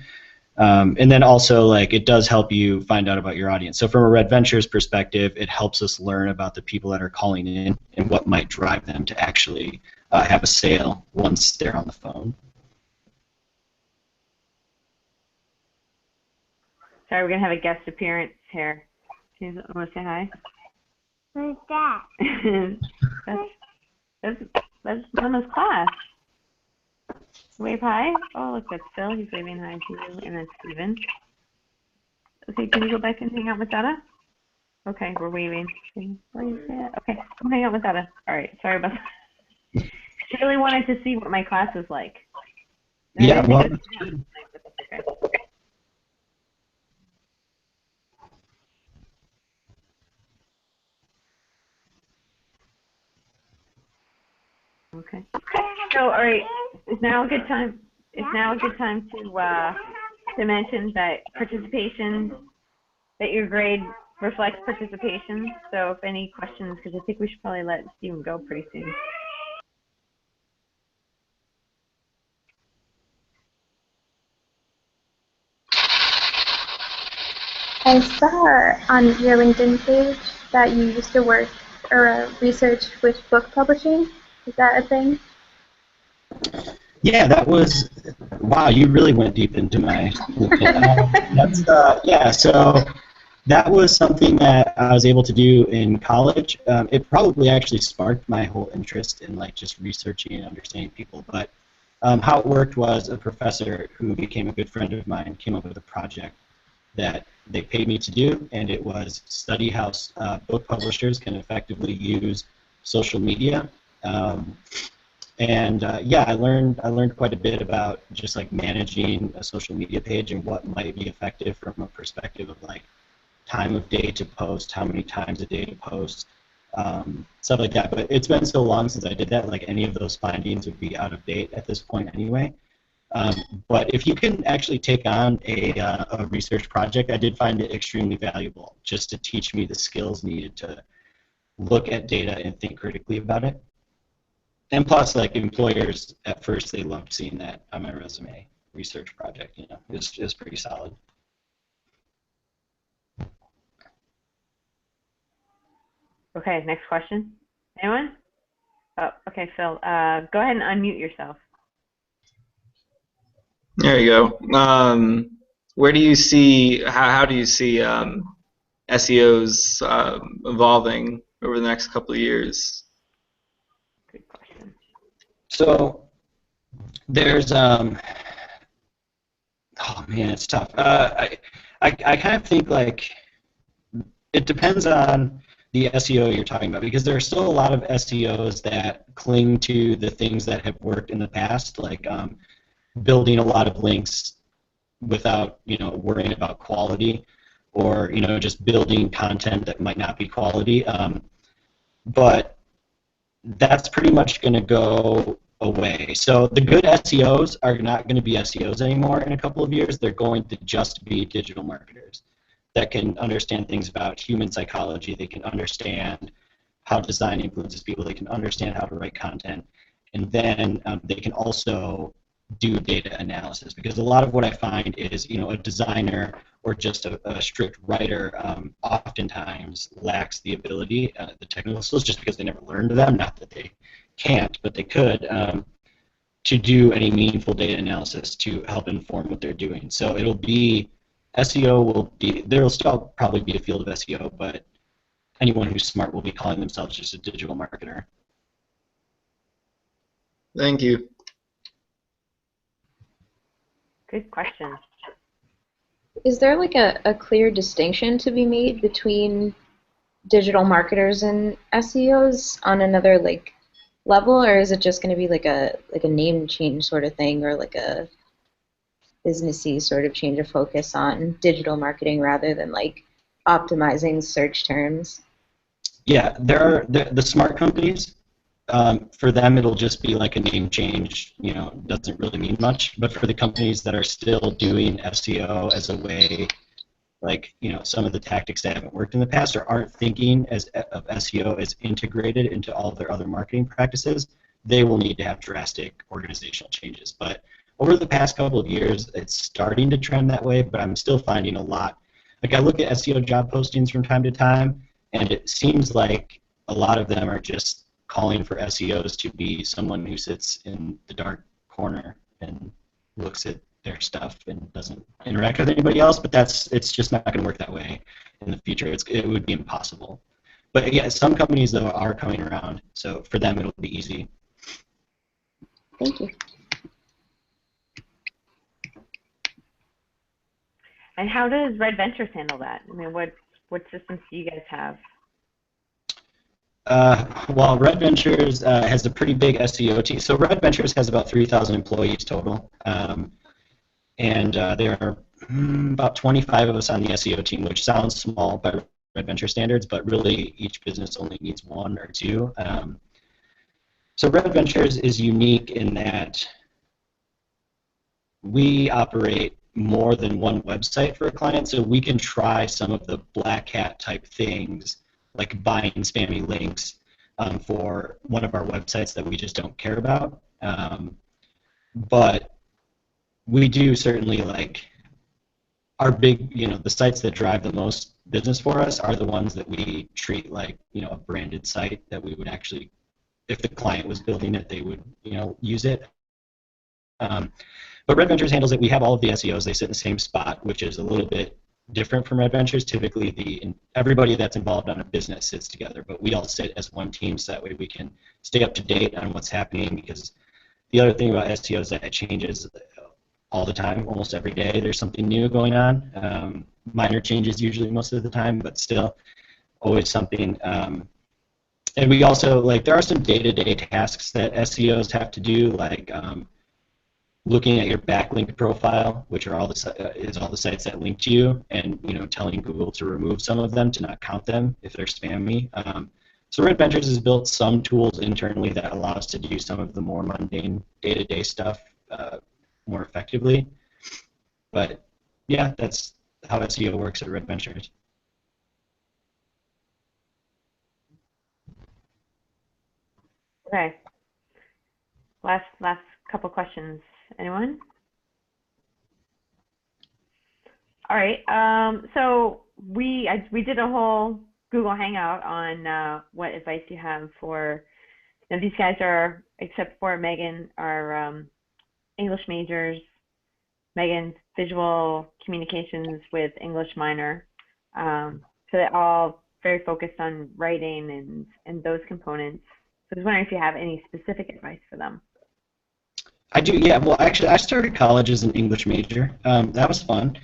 And then also, like, it does help you find out about your audience. So from a Red Ventures perspective, it helps us learn about the people that are calling in and what might drive them to actually have a sale once they're on the phone. Sorry, we're gonna have a guest appearance here. Do you want to say hi? Who's that? that's Mama's class. Wave hi. Oh, look, that's Phil. He's waving hi to you, and then Steven. Okay, can you go back and hang out with Dada? Okay, we're waving. Okay, come hang out with Dada. All right, sorry about that. I really wanted to see what my class was like. Yeah, well. Okay. So, all right, is now a good time? Is now a good time to mention that participation, that your grade reflects participation. So, if any questions, because I think we should probably let Steven go pretty soon. I saw on your LinkedIn page that you used to work or research with book publishing. Is that a thing? Yeah, that was, wow, you really went deep into my, yeah, so that was something that I was able to do in college. It probably actually sparked my whole interest in like just researching and understanding people, but how it worked was a professor who became a good friend of mine came up with a project that they paid me to do, and it was study how book publishers can effectively use social media. Yeah, I learned quite a bit about just like managing a social media page and what might be effective from a perspective of like time of day to post, how many times a day to post, stuff like that. But it's been so long since I did that, like any of those findings would be out of date at this point anyway. But if you can actually take on a research project, I did find it extremely valuable just to teach me the skills needed to look at data and think critically about it. And plus, like, employers, at first, they loved seeing that on my resume. Research project, you know, is pretty solid. Okay, next question. Anyone? Oh, okay, Phil. Go ahead and unmute yourself. There you go. Where do you see, how do you see SEOs evolving over the next couple of years? Good question. So there's, oh man, it's tough. I kind of think like it depends on the SEO you're talking about, because there are still a lot of SEOs that cling to the things that have worked in the past, like building a lot of links without, you know, worrying about quality, or, you know, just building content that might not be quality. But that's pretty much going to go away. So the good SEOs are not going to be SEOs anymore in a couple of years. They're going to just be digital marketers that can understand things about human psychology. They can understand how design influences people. They can understand how to write content. And then they can also do data analysis, because a lot of what I find is, you know, a designer or just a strict writer oftentimes lacks the ability, the technical skills, just because they never learned them. Not that they can't, but they could, to do any meaningful data analysis to help inform what they're doing. So it'll be, SEO will be, there will still probably be a field of SEO, but anyone who's smart will be calling themselves just a digital marketer. Thank you. Good question. Is there like a clear distinction to be made between digital marketers and SEOs on another like level, or is it just going to be like a name change sort of thing, or like a businessy sort of change of focus on digital marketing rather than like optimizing search terms? Yeah, there are the smart companies For them, it'll just be like a name change. Doesn't really mean much. But for the companies that are still doing SEO as a way, like some of the tactics that haven't worked in the past or aren't thinking of SEO as integrated into all of their other marketing practices, they will need to have drastic organizational changes. But over the past couple of years, it's starting to trend that way. But I'm still finding a lot. Like I look at SEO job postings from time to time, and it seems like a lot of them are just calling for SEOs to be someone who sits in the dark corner and looks at their stuff and doesn't interact with anybody else. But it's just not going to work that way in the future. It would be impossible. But yeah, some companies though are coming around, so for them it'll be easy. Thank you. And how does Red Ventures handle that? I mean, what systems do you guys have? Well, Red Ventures has a pretty big SEO team. So Red Ventures has about 3,000 employees total, and there are about 25 of us on the SEO team, which sounds small by Red Venture standards, but really each business only needs one or two. So Red Ventures is unique in that we operate more than one website for a client, so we can try some of the black hat type things like buying spammy links for one of our websites that we just don't care about. But we do certainly like our big, the sites that drive the most business for us are the ones that we treat like, a branded site that we would actually, if the client was building it, they would, use it. But Red Ventures handles it. We have all of the SEOs. They sit in the same spot, which is a little bit different from Red Ventures. Typically, everybody that's involved on a business sits together, but we all sit as one team, so that way we can stay up to date on what's happening. Because the other thing about SEO is that it changes all the time, almost every day. There's something new going on. Minor changes usually most of the time, but still always something. And we also there are some day-to-day tasks that SEOs have to do, like looking at your backlink profile, which are all the sites that link to you, and telling Google to remove some of them, to not count them if they're spammy. So Red Ventures has built some tools internally that allow us to do some of the more mundane day-to-day stuff more effectively. But yeah, that's how SEO works at Red Ventures. Okay. Last couple questions. Anyone? All right. So we did a whole Google Hangout on what advice you have for. These guys are, except for Megan, are English majors. Megan's visual communications with English minor. So they're all very focused on writing and those components. So I was wondering if you have any specific advice for them. I do, yeah. Well, actually, I started college as an English major. That was fun.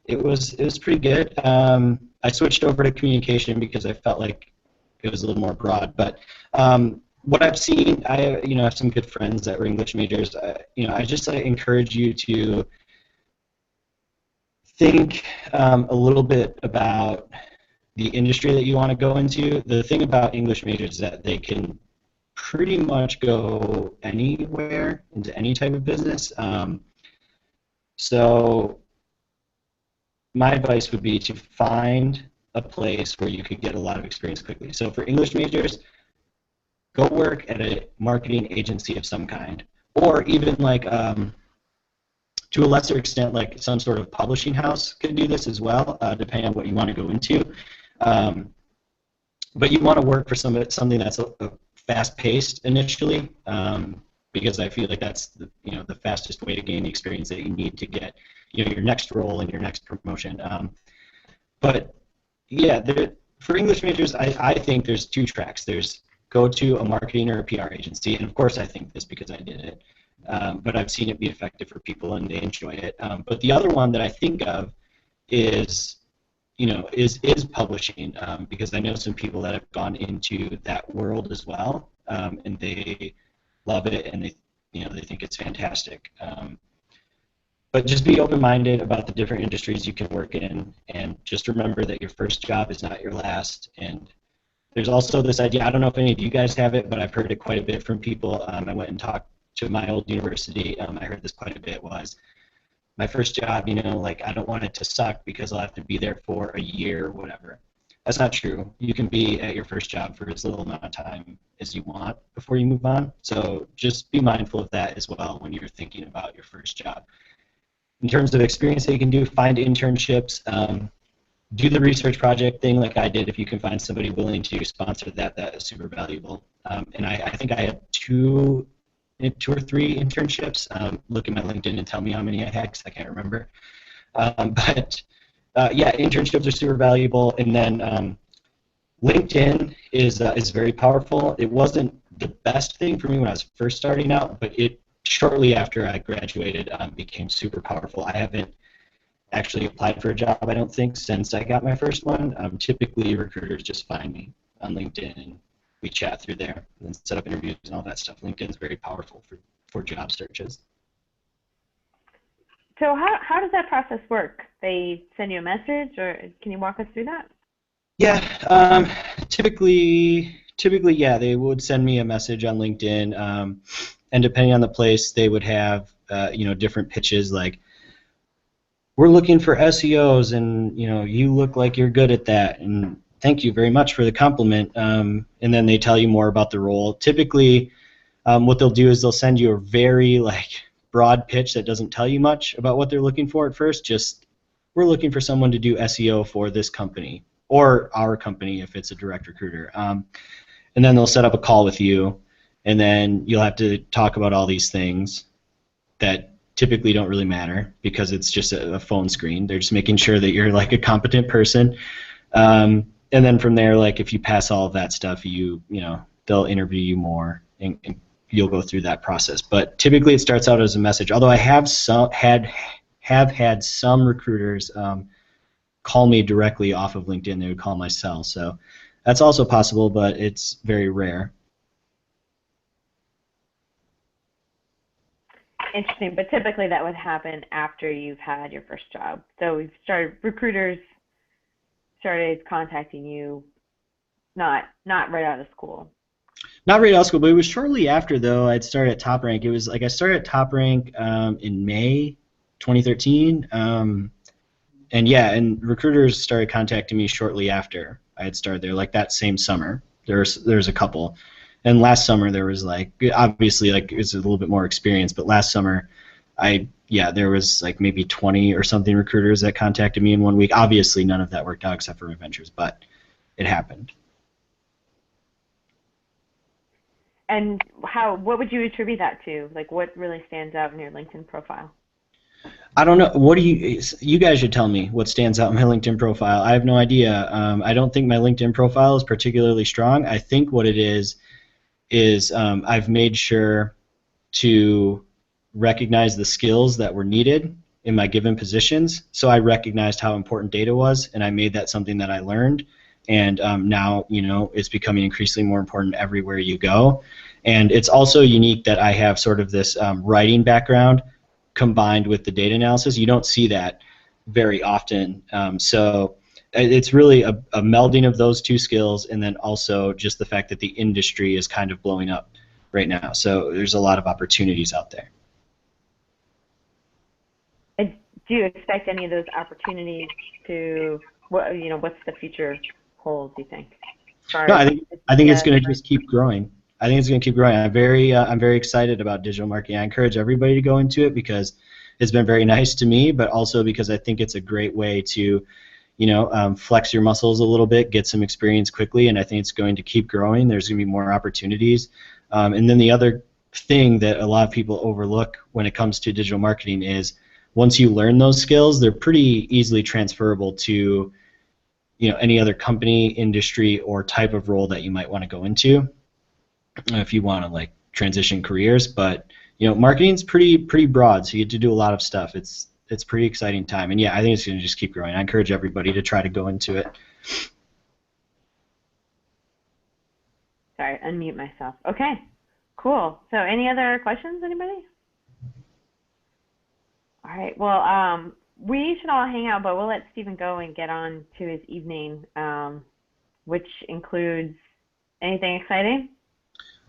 It was pretty good. I switched over to communication because I felt like it was a little more broad. But what I've seen, I have some good friends that were English majors. I just encourage you to think a little bit about the industry that you want to go into. The thing about English majors is that they can pretty much go anywhere into any type of business. So my advice would be to find a place where you could get a lot of experience quickly. So for English majors, go work at a marketing agency of some kind, or even to a lesser extent, like some sort of publishing house could do this as well, depending on what you want to go into. But you want to work for something that's a fast-paced initially, because I feel like that's the fastest way to gain the experience that you need to get your next role and your next promotion. But yeah, for English majors, I think there's two tracks. There's go to a marketing or a PR agency, and of course I think this because I did it. But I've seen it be effective for people and they enjoy it. But the other one that I think of is publishing, because I know some people that have gone into that world as well, and they love it and they think it's fantastic. But just be open-minded about the different industries you can work in, and just remember that your first job is not your last, and There's also this idea, I don't know if any of you guys have it, but I've heard it quite a bit from people. I went and talked to my old university. I heard this quite a bit was, my first job, like I don't want it to suck because I'll have to be there for a year or whatever. That's not true. You can be at your first job for as little amount of time as you want before you move on. So just be mindful of that as well when you're thinking about your first job. In terms of experience that you can do, find internships. Do the research project thing like I did. If you can find somebody willing to sponsor that, that is super valuable. And I think I had two or three internships. Look at my LinkedIn and tell me how many I had because I can't remember. But yeah, internships are super valuable. And then LinkedIn is very powerful. It wasn't the best thing for me when I was first starting out, but it shortly after I graduated became super powerful. I haven't actually applied for a job, I don't think, since I got my first one. Typically, recruiters just find me on LinkedIn and we chat through there and then set up interviews and all that stuff. LinkedIn is very powerful for job searches. So how does that process work? They send you a message, or can you walk us through that? Yeah, typically, yeah, they would send me a message on LinkedIn, and depending on the place, they would have, different pitches like, we're looking for SEOs, and you look like you're good at that, and thank you very much for the compliment. And then they tell you more about the role. Typically, what they'll do is they'll send you a very broad pitch that doesn't tell you much about what they're looking for at first. Just, we're looking for someone to do SEO for this company or our company if it's a direct recruiter. And then they'll set up a call with you, and then you'll have to talk about all these things that typically don't really matter because it's just a phone screen. They're just making sure that you're a competent person. And then from there, if you pass all of that stuff, they'll interview you more and you'll go through that process. But typically it starts out as a message. Although I have had some recruiters call me directly off of LinkedIn. They would call my cell. So that's also possible, but it's very rare. Interesting, but typically that would happen after you've had your first job. So recruiters started contacting you not right out of school. Not right out of school, but it was shortly after, though, I'd started at Top Rank. It was I started at Top Rank in May 2013. And yeah, and recruiters started contacting me shortly after I had started there, that same summer. There's a couple. And last summer there was obviously it's a little bit more experience, but last summer there was maybe 20 or something recruiters that contacted me in 1 week. Obviously none of that worked out except for Adventures, but it happened. And what would you attribute that to? What really stands out in your LinkedIn profile? I don't know. What do you guys should tell me what stands out in my LinkedIn profile. I have no idea. I don't think my LinkedIn profile is particularly strong. I think what it is I've made sure to recognize the skills that were needed in my given positions. So I recognized how important data was, and I made that something that I learned. And now, it's becoming increasingly more important everywhere you go. And it's also unique that I have sort of this writing background combined with the data analysis. You don't see that very often. So it's really a melding of those two skills, and then also just the fact that the industry is kind of blowing up right now. So there's a lot of opportunities out there. And do you expect any of those opportunities to, what's the future hold, do you think? No, I think it's going to just keep growing. I think it's going to keep growing. I'm very excited about digital marketing. I encourage everybody to go into it because it's been very nice to me, but also because I think it's a great way to flex your muscles a little bit, get some experience quickly, and I think it's going to keep growing. There's going to be more opportunities. And then the other thing that a lot of people overlook when it comes to digital marketing is once you learn those skills, they're pretty easily transferable to any other company, industry, or type of role that you might want to go into if you want to transition careers. But marketing's pretty broad, so you get to do a lot of stuff. It's pretty exciting time, and yeah, I think it's going to just keep growing. I encourage everybody to try to go into it. Sorry, unmute myself. Okay, cool. So any other questions, anybody? All right, well, we should all hang out, but we'll let Stephen go and get on to his evening, which includes Anything exciting?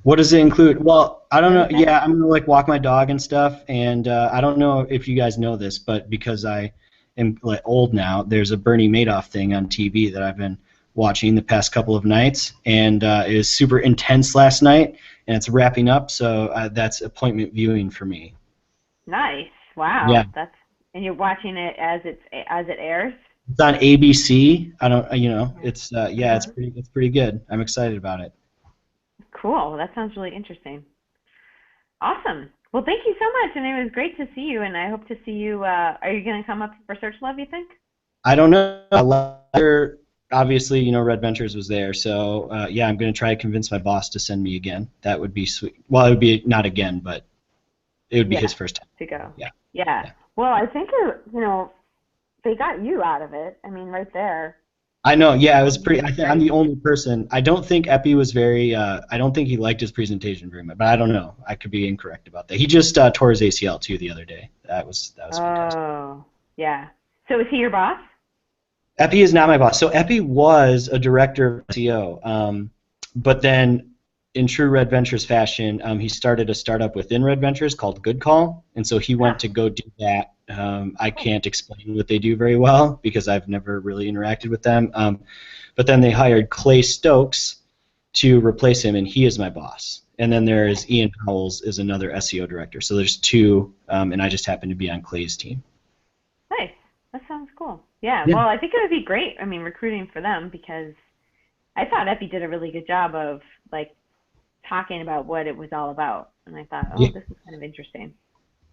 What does it include? Well, I don't know. Okay. Yeah, I'm gonna like walk my dog and stuff, and I don't know if you guys know this, but because I am like old now, there's a Bernie Madoff thing on TV that I've been watching the past couple of nights, and it was super intense last night, and it's wrapping up, so that's appointment viewing for me. Nice. Wow. Yeah, And you're watching it as it airs? it's on ABC. I don't, it's yeah, Uh-huh. it's pretty good. I'm excited about it. Cool. That sounds really interesting. Awesome. Well, thank you so much, and it was great to see you. And I hope to see you. Are you going to come up for Search Love, you think? I don't know. Obviously, Red Ventures was there, so yeah, I'm going to try to convince my boss to send me again. That would be sweet. Well, it would be not again, but it would be his first time. To go. Yeah. Yeah. Well, I think they got you out of it. I mean, right there. I know. Yeah, it was pretty. I think I'm the only person. I don't think Epi was very. I don't think he liked his presentation very much, but I don't know. I could be incorrect about that. He just tore his ACL too the other day. That was fantastic. Oh, yeah. So is he your boss? Epi is not my boss. So Epi was a director of SEO, but then in true Red Ventures fashion, he started a startup within Red Ventures called Good Call, and so he went to go do that. I can't explain what they do very well because I've never really interacted with them. But then they hired Clay Stokes to replace him, and he is my boss. And then there is Ian Howells is another SEO director. So there's two, and I just happen to be on Clay's team. Nice. That sounds cool. Yeah. Yeah. Well, I think it would be great. I mean, recruiting for them because I thought Epi did a really good job of like talking about what it was all about, and I thought, oh, Yeah. this is kind of interesting.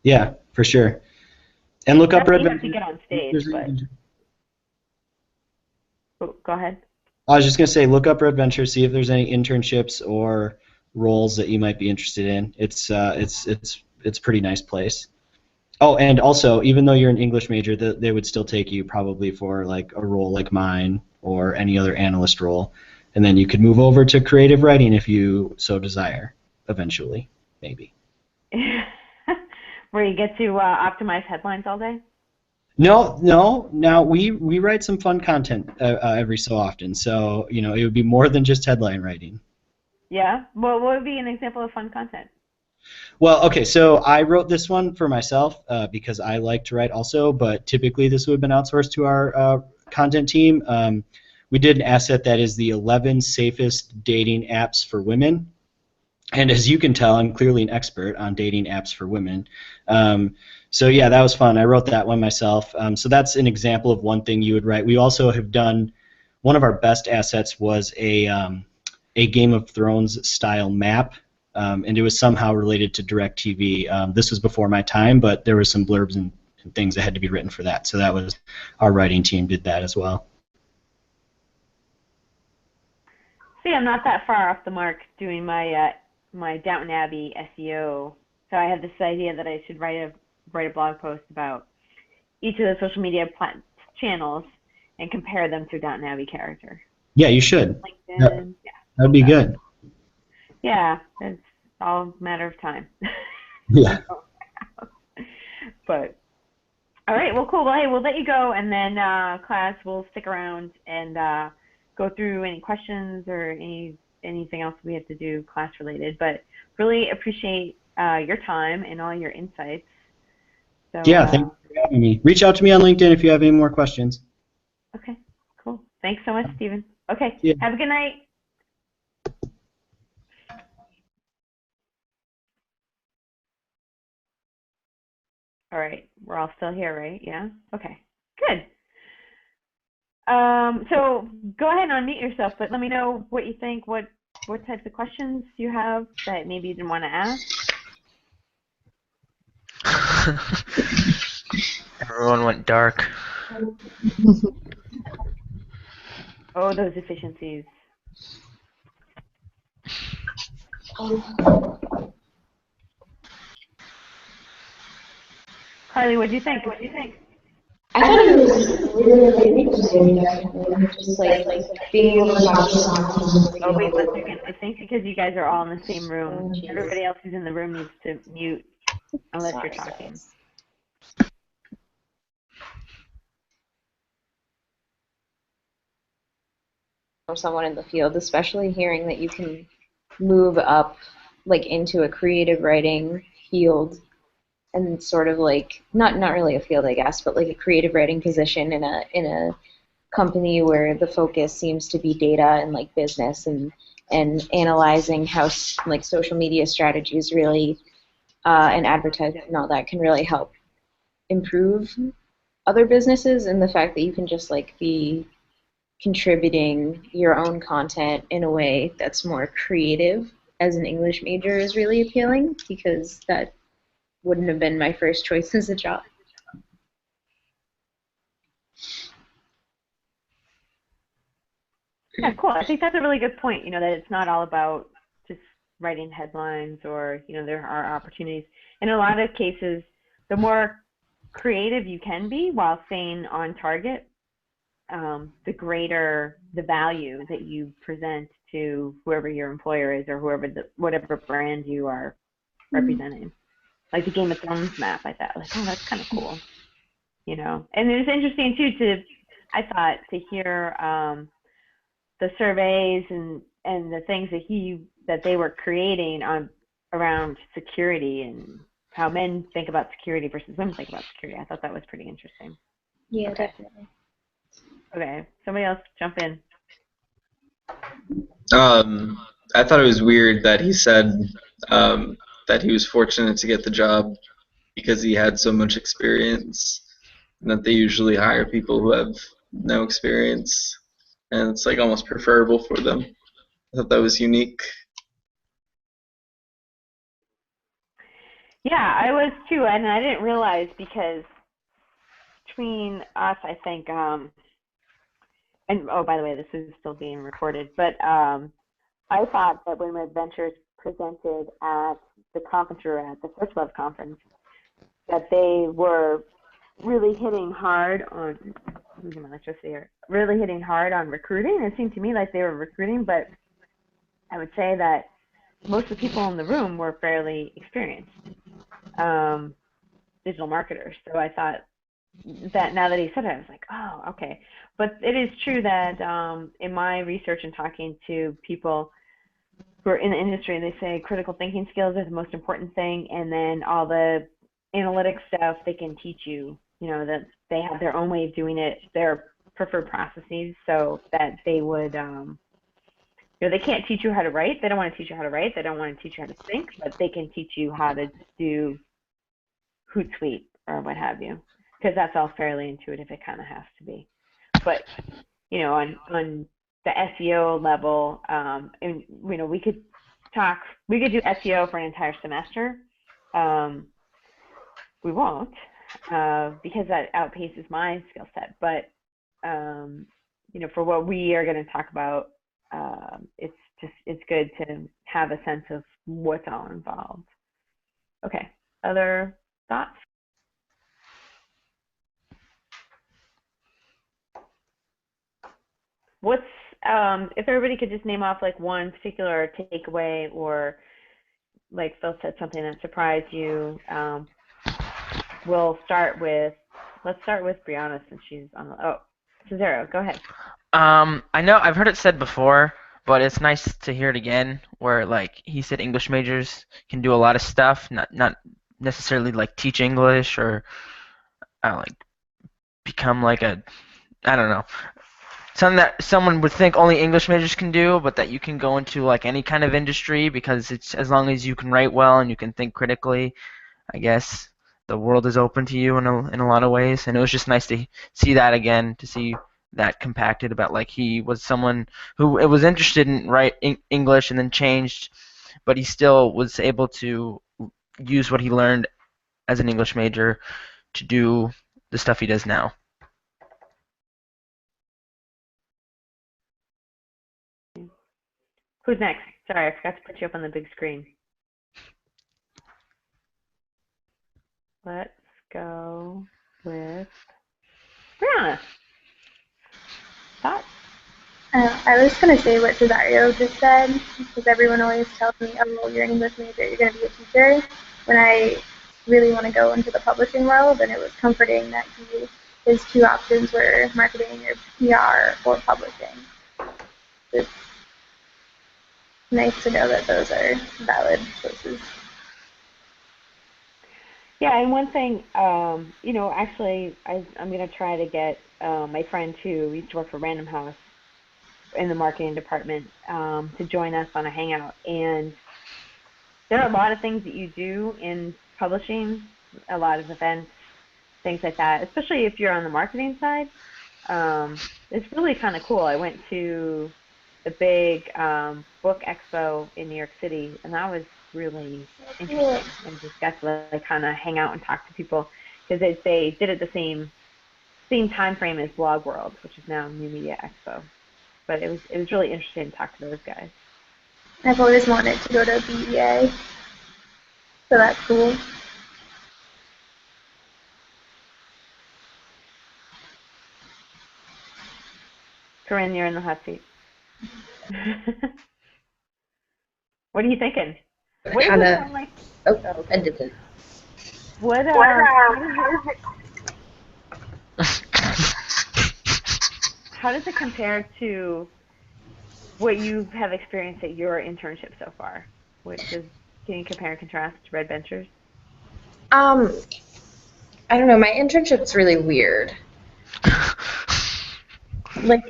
Yeah, for sure. And look up Red You have Ventures. to get on stage, but go ahead. I was just gonna say, look up Red Ventures, see if there's any internships or roles that you might be interested in. It's a pretty nice place. Oh, and also, even though you're an English major, they would still take you probably for like a role like mine or any other analyst role, and then you could move over to creative writing if you so desire, eventually, maybe. Where you get to optimize headlines all day? No. Now we write some fun content every so often, so it would be more than just headline writing. Yeah. Well, what would be an example of fun content? Well, okay, so I wrote this one for myself because I like to write also, but typically this would have been outsourced to our content team. We did an asset that is the 11 safest dating apps for women. And as you can tell, I'm clearly an expert on dating apps for women. So yeah, that was fun. I wrote that one myself. So that's an example of one thing you would write. We also have done, one of our best assets was a Game of Thrones style map. And it was somehow related to DirecTV. This was before my time, but there were some blurbs and things that had to be written for that. So that was our writing team did that as well. See, I'm not that far off the mark doing my my Downton Abbey SEO. So I have this idea that I should write a blog post about each of the social media channels and compare them to a Downton Abbey character. Yeah, you should. LinkedIn, yeah. That'd be good. Yeah, it's all a matter of time. Yeah. But all right, well, cool. Well, hey, we'll let you go, and then class will stick around and go through any questions or anything else we have to do class related. But really appreciate your time and all your insights. So, yeah, thanks for having me. Reach out to me on LinkedIn if you have any more questions. Okay, cool. Thanks so much, Stephen. Okay, yeah. Have a good night. All right, we're all still here, right? Yeah? Okay, good. So go ahead and unmute yourself, but let me know what you think, what types of questions you have that maybe you didn't want to ask. Everyone went dark. Oh, those efficiencies. Carly, what do you think? I thought it was really interesting, definitely. Just like being able to talk to someone. Oh, wait 1 second. I think because you guys are all in the same room, everybody else who's in the room needs to mute unless you're talking. from someone in the field, especially hearing that you can move up like into a creative writing field and sort of like not really a field, I guess, but like a creative writing position in a company where the focus seems to be data and like business and analyzing how like social media strategies really and advertising and all that can really help improve other businesses, and the fact that you can just like be contributing your own content in a way that's more creative as an English major is really appealing, because that wouldn't have been my first choice as a job. Yeah, cool. I think that's a really good point, that it's not all about just writing headlines or, there are opportunities. In a lot of cases, the more creative you can be while staying on target, the greater the value that you present to whoever your employer is or whatever brand you are representing. Like the Game of Thrones map, I thought, like, oh, that's kind of cool, And it was interesting too I thought, to hear the surveys and the things that they were creating around security and how men think about security versus women think about security. I thought that was pretty interesting. Yeah, okay. Definitely. Okay, somebody else jump in. I thought it was weird that he said that he was fortunate to get the job because he had so much experience, and that they usually hire people who have no experience, and it's like almost preferable for them. I thought that was unique. Yeah, I was too, and I didn't realize, because between us, I think, and oh, by the way, this is still being recorded, but I thought that when Adventures presented at the conference or at the First Love conference, that they were really hitting hard on, my electricity here, really hitting hard on recruiting. It seemed to me like they were recruiting, but I would say that most of the people in the room were fairly experienced digital marketers. So I thought that now that he said it, I was like, oh, okay. But it is true that in my research and talking to people who are in the industry, they say critical thinking skills are the most important thing, and then all the analytics stuff they can teach you, that they have their own way of doing it, their preferred processes, so that they would, they can't teach you how to write. They don't want to teach you how to write. They don't want to teach you how to think, but they can teach you how to do Hootsuite or what have you, because that's all fairly intuitive. It kind of has to be. But, on the SEO level, and we could do SEO for an entire semester. We won't, because that outpaces my skill set. But for what we are going to talk about, it's good to have a sense of what's all involved. Okay, other thoughts? What's if everybody could just name off like one particular takeaway, or like Phil said, something that surprised you. Let's start with Brianna, since she's on the Cesaro, go ahead. I know I've heard it said before, but it's nice to hear it again, where like he said English majors can do a lot of stuff, not necessarily like teach English or like become like I don't know, something that someone would think only English majors can do, but that you can go into like any kind of industry, because it's as long as you can write well and you can think critically, I guess the world is open to you in a lot of ways. And it was just nice to see that again, to see that compacted about like he was someone who was interested in English and then changed, but he still was able to use what he learned as an English major to do the stuff he does now. Who's next? Sorry, I forgot to put you up on the big screen. Let's go with Brianna. Thoughts? I was going to say what Cesario just said, because everyone always tells me, oh, well, you're an English major, you're going to be a teacher. When I really want to go into the publishing world, and it was comforting that his two options were marketing or PR or publishing. it's nice to know that those are valid sources. Yeah, and one thing, actually, I'm going to try to get my friend who used to work for Random House in the marketing department to join us on a hangout. And there are a lot of things that you do in publishing, a lot of events, things like that, especially if you're on the marketing side. It's really kind of cool. I went to the big book expo in New York City, and that was really interesting. And just got to like kind of hang out and talk to people because they did it the same time frame as Blog World, which is now New Media Expo. But it was really interesting to talk to those guys. I've always wanted to go to BEA, so that's cool. Corinne, you're in the hot seat. What are you thinking? What does it sound like? Oh, I didn't. What how does it compare to what you have experienced at your internship so far? Can you compare and contrast to Red Ventures? I don't know. My internship's really weird. Like,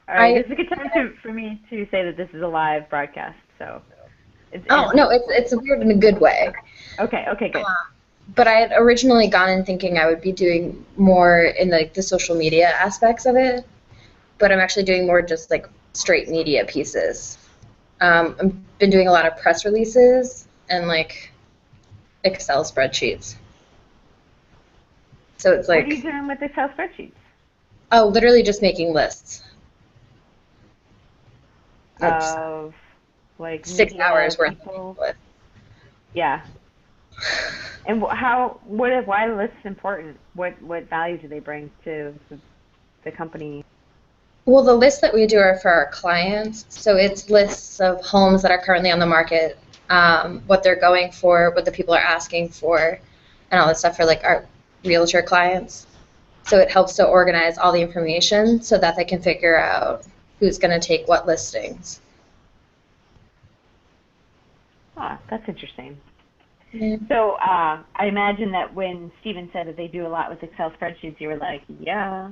all right, this is a good time for me to say that this is a live broadcast. So. No, it's weird in a good way. Okay, good. But I had originally gone in thinking I would be doing more in like the social media aspects of it, but I'm actually doing more just like straight media pieces. I've been doing a lot of press releases and like Excel spreadsheets. So it's like. What are you doing with Excel spreadsheets? Oh, literally just making lists. Of like 6 hours worth people. of lists. Yeah. And why are lists important? What value do they bring to the company? Well, the lists that we do are for our clients. So it's lists of homes that are currently on the market, what they're going for, what the people are asking for, and all this stuff for like our realtor clients. So it helps to organize all the information so that they can figure out who's going to take what listings. That's interesting. Yeah. So I imagine that when Stephen said that they do a lot with Excel spreadsheets, you were like, yeah.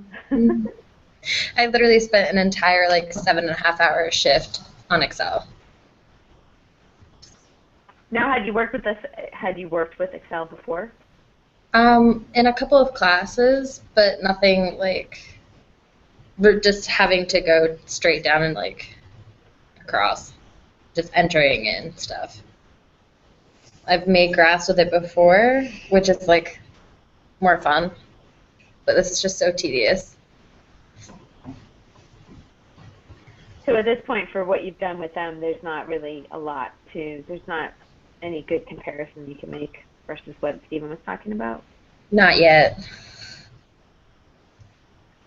I literally spent an entire like 7.5-hour shift on Excel. Now, had you worked with Excel before? In a couple of classes, but nothing like, we're just having to go straight down and like across, just entering in stuff. I've made graphs with it before, which is like more fun, but this is just so tedious. So at this point, for what you've done with them, there's not really there's not any good comparison you can make versus what Stephen was talking about? Not yet.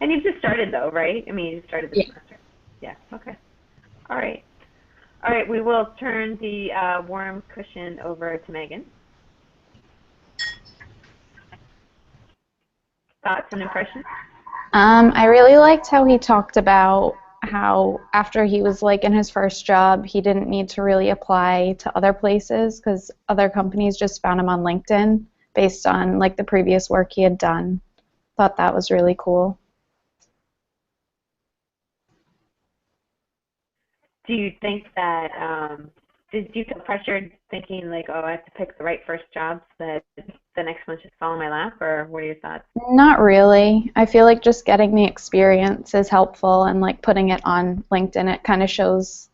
And you've just started though, right? I mean, you just started this semester. Yeah, okay. All right, we will turn the warm cushion over to Megan. Thoughts and impressions? I really liked how he talked about how after he was like in his first job, he didn't need to really apply to other places because other companies just found him on LinkedIn based on like the previous work he had done. Thought that was really cool. Do you think that did you feel pressured thinking like, oh, I have to pick the right first job so that the next one should fall in my lap, or what are your thoughts? Not really. I feel like just getting the experience is helpful, and like putting it on LinkedIn, it kind of shows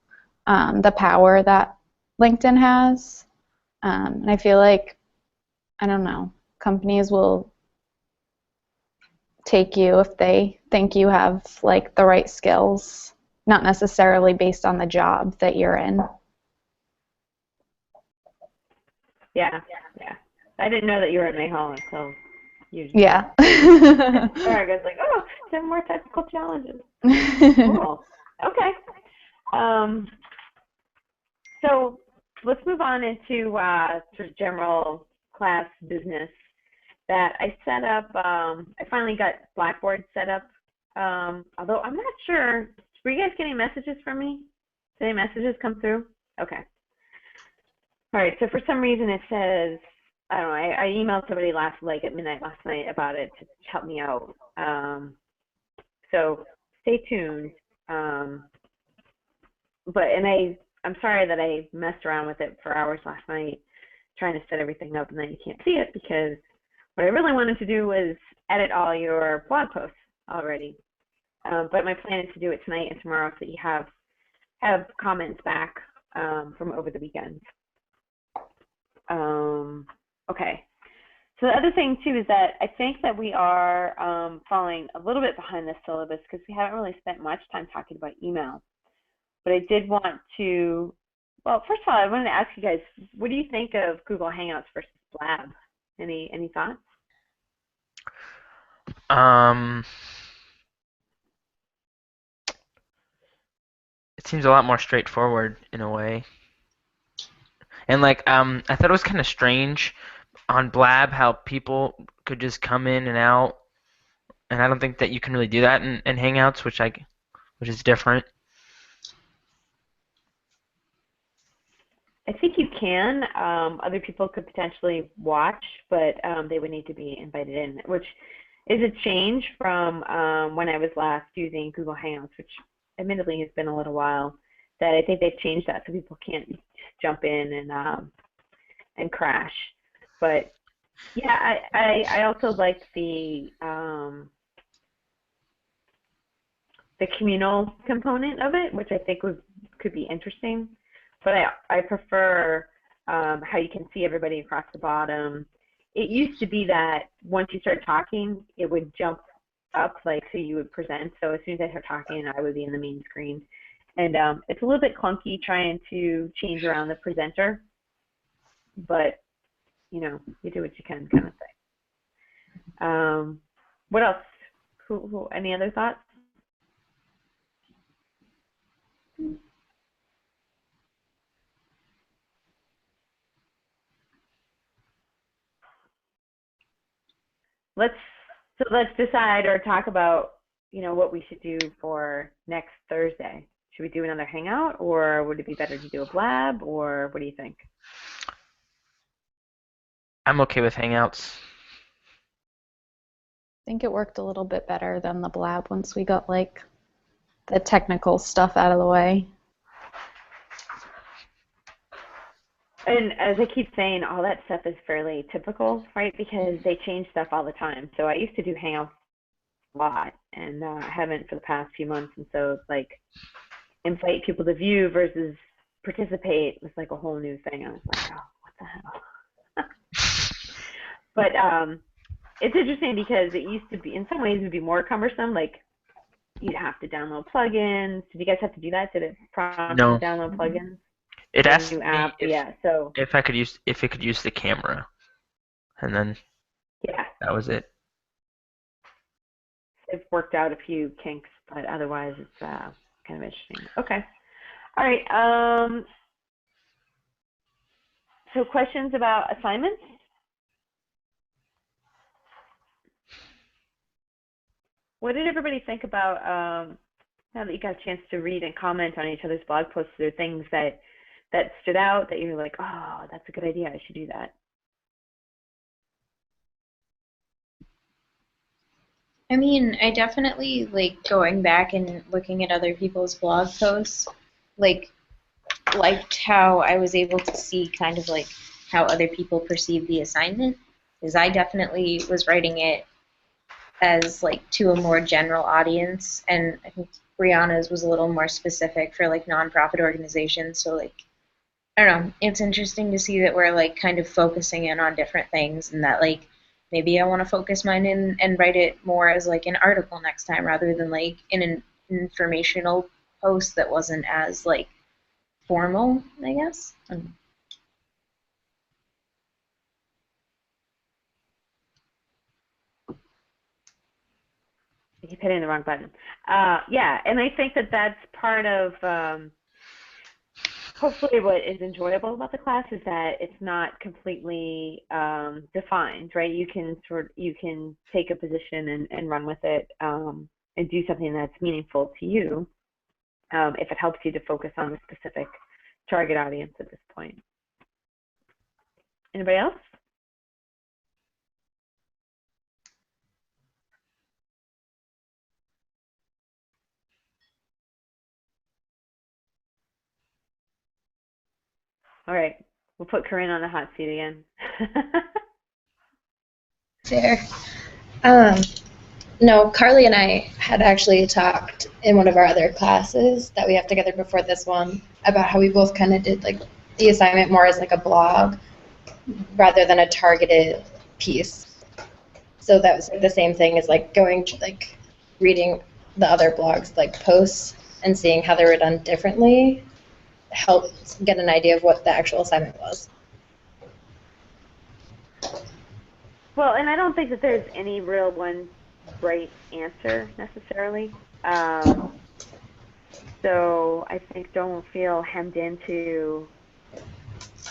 the power that LinkedIn has. And I feel like, I don't know, companies will take you if they think you have like the right skills, not necessarily based on the job that you're in. Yeah. I didn't know that you were at Mayhall until you. Yeah. I was like, oh, 7 more technical challenges. Cool. Okay. So let's move on into sort of general class business that I set up. I finally got Blackboard set up. Although I'm not sure. Were you guys getting messages from me? Did any messages come through? Okay. All right. So for some reason it says, I don't know. I emailed somebody at midnight last night about it to help me out. So stay tuned. I'm sorry that I messed around with it for hours last night trying to set everything up, and then you can't see it because what I really wanted to do was edit all your blog posts already. But my plan is to do it tonight and tomorrow so that you have comments back from over the weekend. Okay. So the other thing too is that I think that we are falling a little bit behind the syllabus because we haven't really spent much time talking about email. But I did want to, well, first of all, I wanted to ask you guys, what do you think of Google Hangouts versus Blab? Any thoughts? It seems a lot more straightforward in a way. And I thought it was kind of strange on Blab how people could just come in and out, and I don't think that you can really do that in Hangouts, which is different. I think you can. Other people could potentially watch, but they would need to be invited in, which is a change from when I was last using Google Hangouts, which admittedly has been a little while. That I think they've changed that so people can't just jump in and crash. But yeah, I also like the communal component of it, which I think could be interesting. But I prefer how you can see everybody across the bottom. It used to be that once you start talking, it would jump up, so you would present. So as soon as I start talking, I would be in the main screen. And it's a little bit clunky trying to change around the presenter, but you do what you can, kind of thing. What else? Who? Any other thoughts? Let's decide or talk about what we should do for next Thursday. Should we do another hangout, or would it be better to do a blab, or what do you think? I'm okay with Hangouts. I think it worked a little bit better than the blab once we got the technical stuff out of the way. And as I keep saying, all that stuff is fairly typical, right? Because they change stuff all the time. So I used to do Hangouts a lot, and I haven't for the past few months. And so it's invite people to view versus participate was a whole new thing. I was like, oh, what the hell? But it's interesting because it used to be, in some ways, it would be more cumbersome. You'd have to download plugins. Did you guys have to do that? Did it prompt you to download plugins? It asked new me app, if it could use the camera, and then that was it. It's worked out a few kinks, but otherwise it's kind of interesting. Okay, all right. So questions about assignments? What did everybody think about now that you got a chance to read and comment on each other's blog posts? Are there things that stood out that you're like, oh, that's a good idea, I should do that? I mean, I definitely going back and looking at other people's blog posts, liked how I was able to see kind of how other people perceive the assignment, because I definitely was writing it as to a more general audience, and I think Brianna's was a little more specific for nonprofit organizations. So I don't know, it's interesting to see that we're kind of focusing in on different things, and that maybe I want to focus mine in and write it more as an article next time rather than in an informational post that wasn't as formal, I guess. I keep hitting the wrong button. Yeah, and I think that that's part of hopefully what is enjoyable about the class is that it's not completely defined, right? You can take a position and run with it and do something that's meaningful to you. if it helps you to focus on a specific target audience at this point. Anybody else? All right, we'll put Corinne on the hot seat again. Fair. No, Carly and I had actually talked in one of our other classes that we have together before this one about how we both kind of did like the assignment more as like a blog rather than a targeted piece. So that was like the same thing as like going to like reading the other blogs like posts and seeing how they were done differently helped get an idea of what the actual assignment was. Well, and I don't think that there's any real one right answer necessarily. So I think don't feel hemmed into.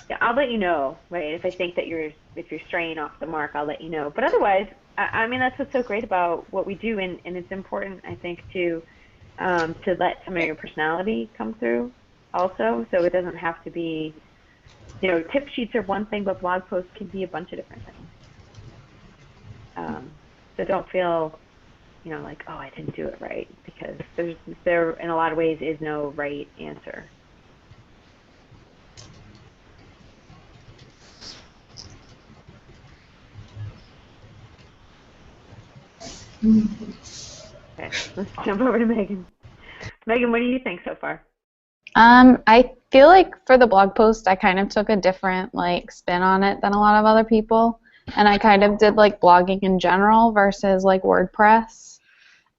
Yeah, I'll let you know, right? If I think that if you're straying off the mark, I'll let you know. But otherwise, I mean, that's what's so great about what we do, and it's important, I think, to let some of your personality come through also. So it doesn't have to be, tip sheets are one thing, but blog posts can be a bunch of different things. So don't feel, like, oh, I didn't do it right, because there in a lot of ways is no right answer. Okay, let's jump over to Megan. Megan, what do you think so far? I feel like for the blog post, I kind of took a different spin on it than a lot of other people, and I kind of did blogging in general versus WordPress.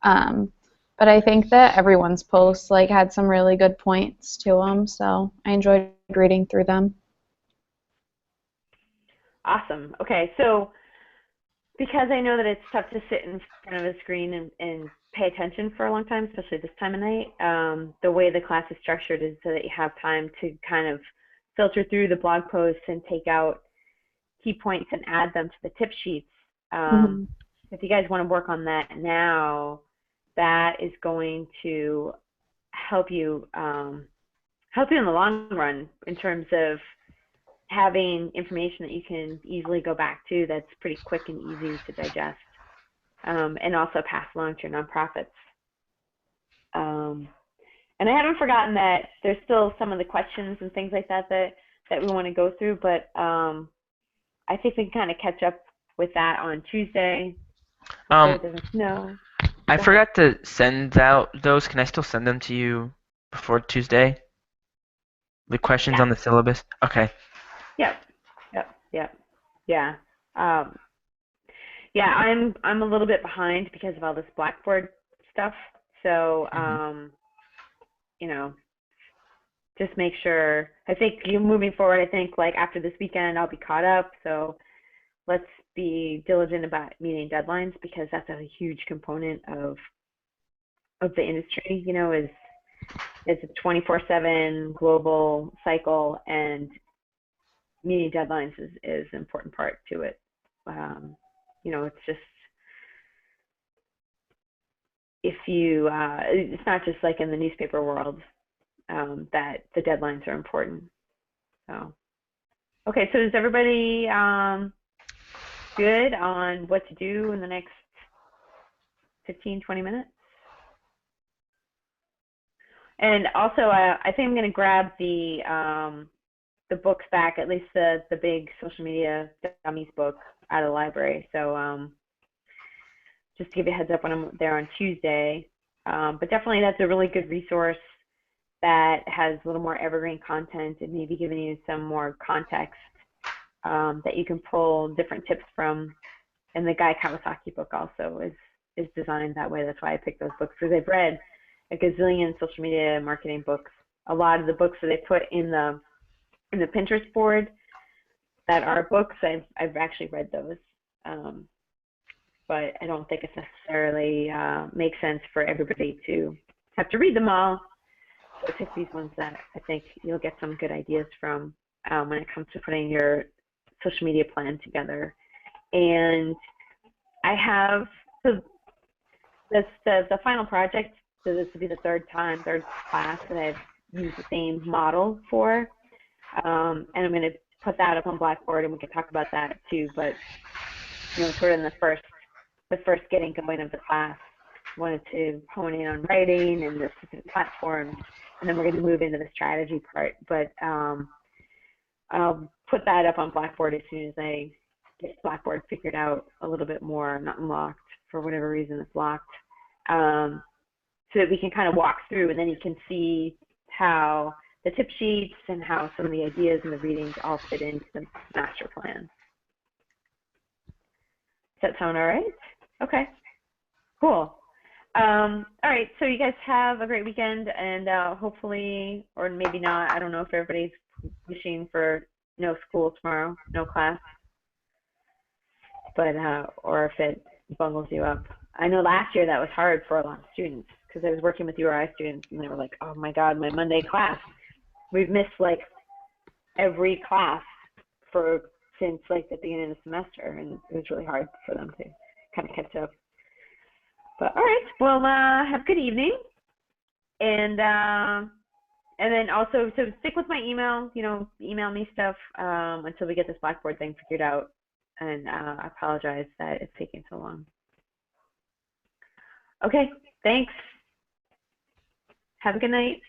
But I think that everyone's posts had some really good points to them, so I enjoyed reading through them. Awesome. Okay, so because I know that it's tough to sit in front of a screen and pay attention for a long time, especially this time of night, the way the class is structured is so that you have time to kind of filter through the blog posts and take out key points and add them to the tip sheets. If you guys want to work on that now, that is going to help you in the long run in terms of having information that you can easily go back to that's pretty quick and easy to digest, and also pass along to your nonprofits. And I haven't forgotten that there's still some of the questions and things like that we want to go through, but I think we can kind of catch up with that on Tuesday. No. I forgot to send out those. Can I still send them to you before Tuesday? The questions on the syllabus? Okay. Yep. Yeah. I'm a little bit behind because of all this Blackboard stuff. So, just make sure. I think moving forward, I think after this weekend, I'll be caught up. So let's be diligent about meeting deadlines, because that's a huge component of the industry. Is a 24/7 global cycle, and meeting deadlines is an important part to it. It's just, it's not just like in the newspaper world that the deadlines are important. So, okay, so is everybody good on what to do in the next 15, 20 minutes? And also, I think I'm going to grab the books back, at least the big social media dummies book out of the library. So just to give you a heads up when I'm there on Tuesday. But definitely that's a really good resource that has a little more evergreen content and maybe giving you some more context that you can pull different tips from. And the Guy Kawasaki book also is designed that way. That's why I picked those books, because I've read a gazillion social media marketing books. A lot of the books that they put in the Pinterest board that are books, I've actually read those, but I don't think it's necessarily makes sense for everybody to have to read them all. So pick these ones that I think you'll get some good ideas from when it comes to putting your social media plan together. And I have the final project So this will be the third class that I've used the same model for. And I'm going to put that up on Blackboard, and we can talk about that too. But sort of in the first getting going of the class, wanted to hone in on writing and the specific platforms, and then we're going to move into the strategy part. But I'll put that up on Blackboard as soon as I get Blackboard figured out a little bit more, not unlocked for whatever reason it's locked, so that we can kind of walk through, and then you can see how the tip sheets and how some of the ideas and the readings all fit into the master plan. Does that sound all right? Okay, cool. All right, so you guys have a great weekend, and hopefully, or maybe not, I don't know if everybody's wishing for no school tomorrow, no class, but or if it bungles you up. I know last year that was hard for a lot of students, because I was working with URI students, and they were like, oh my God, my Monday class. We've missed like every class since like the beginning of the semester, and it was really hard for them to kind of catch up. But all right, well, have a good evening, and then also, so stick with my email. Email me stuff until we get this Blackboard thing figured out. And I apologize that it's taking so long. Okay, thanks. Have a good night.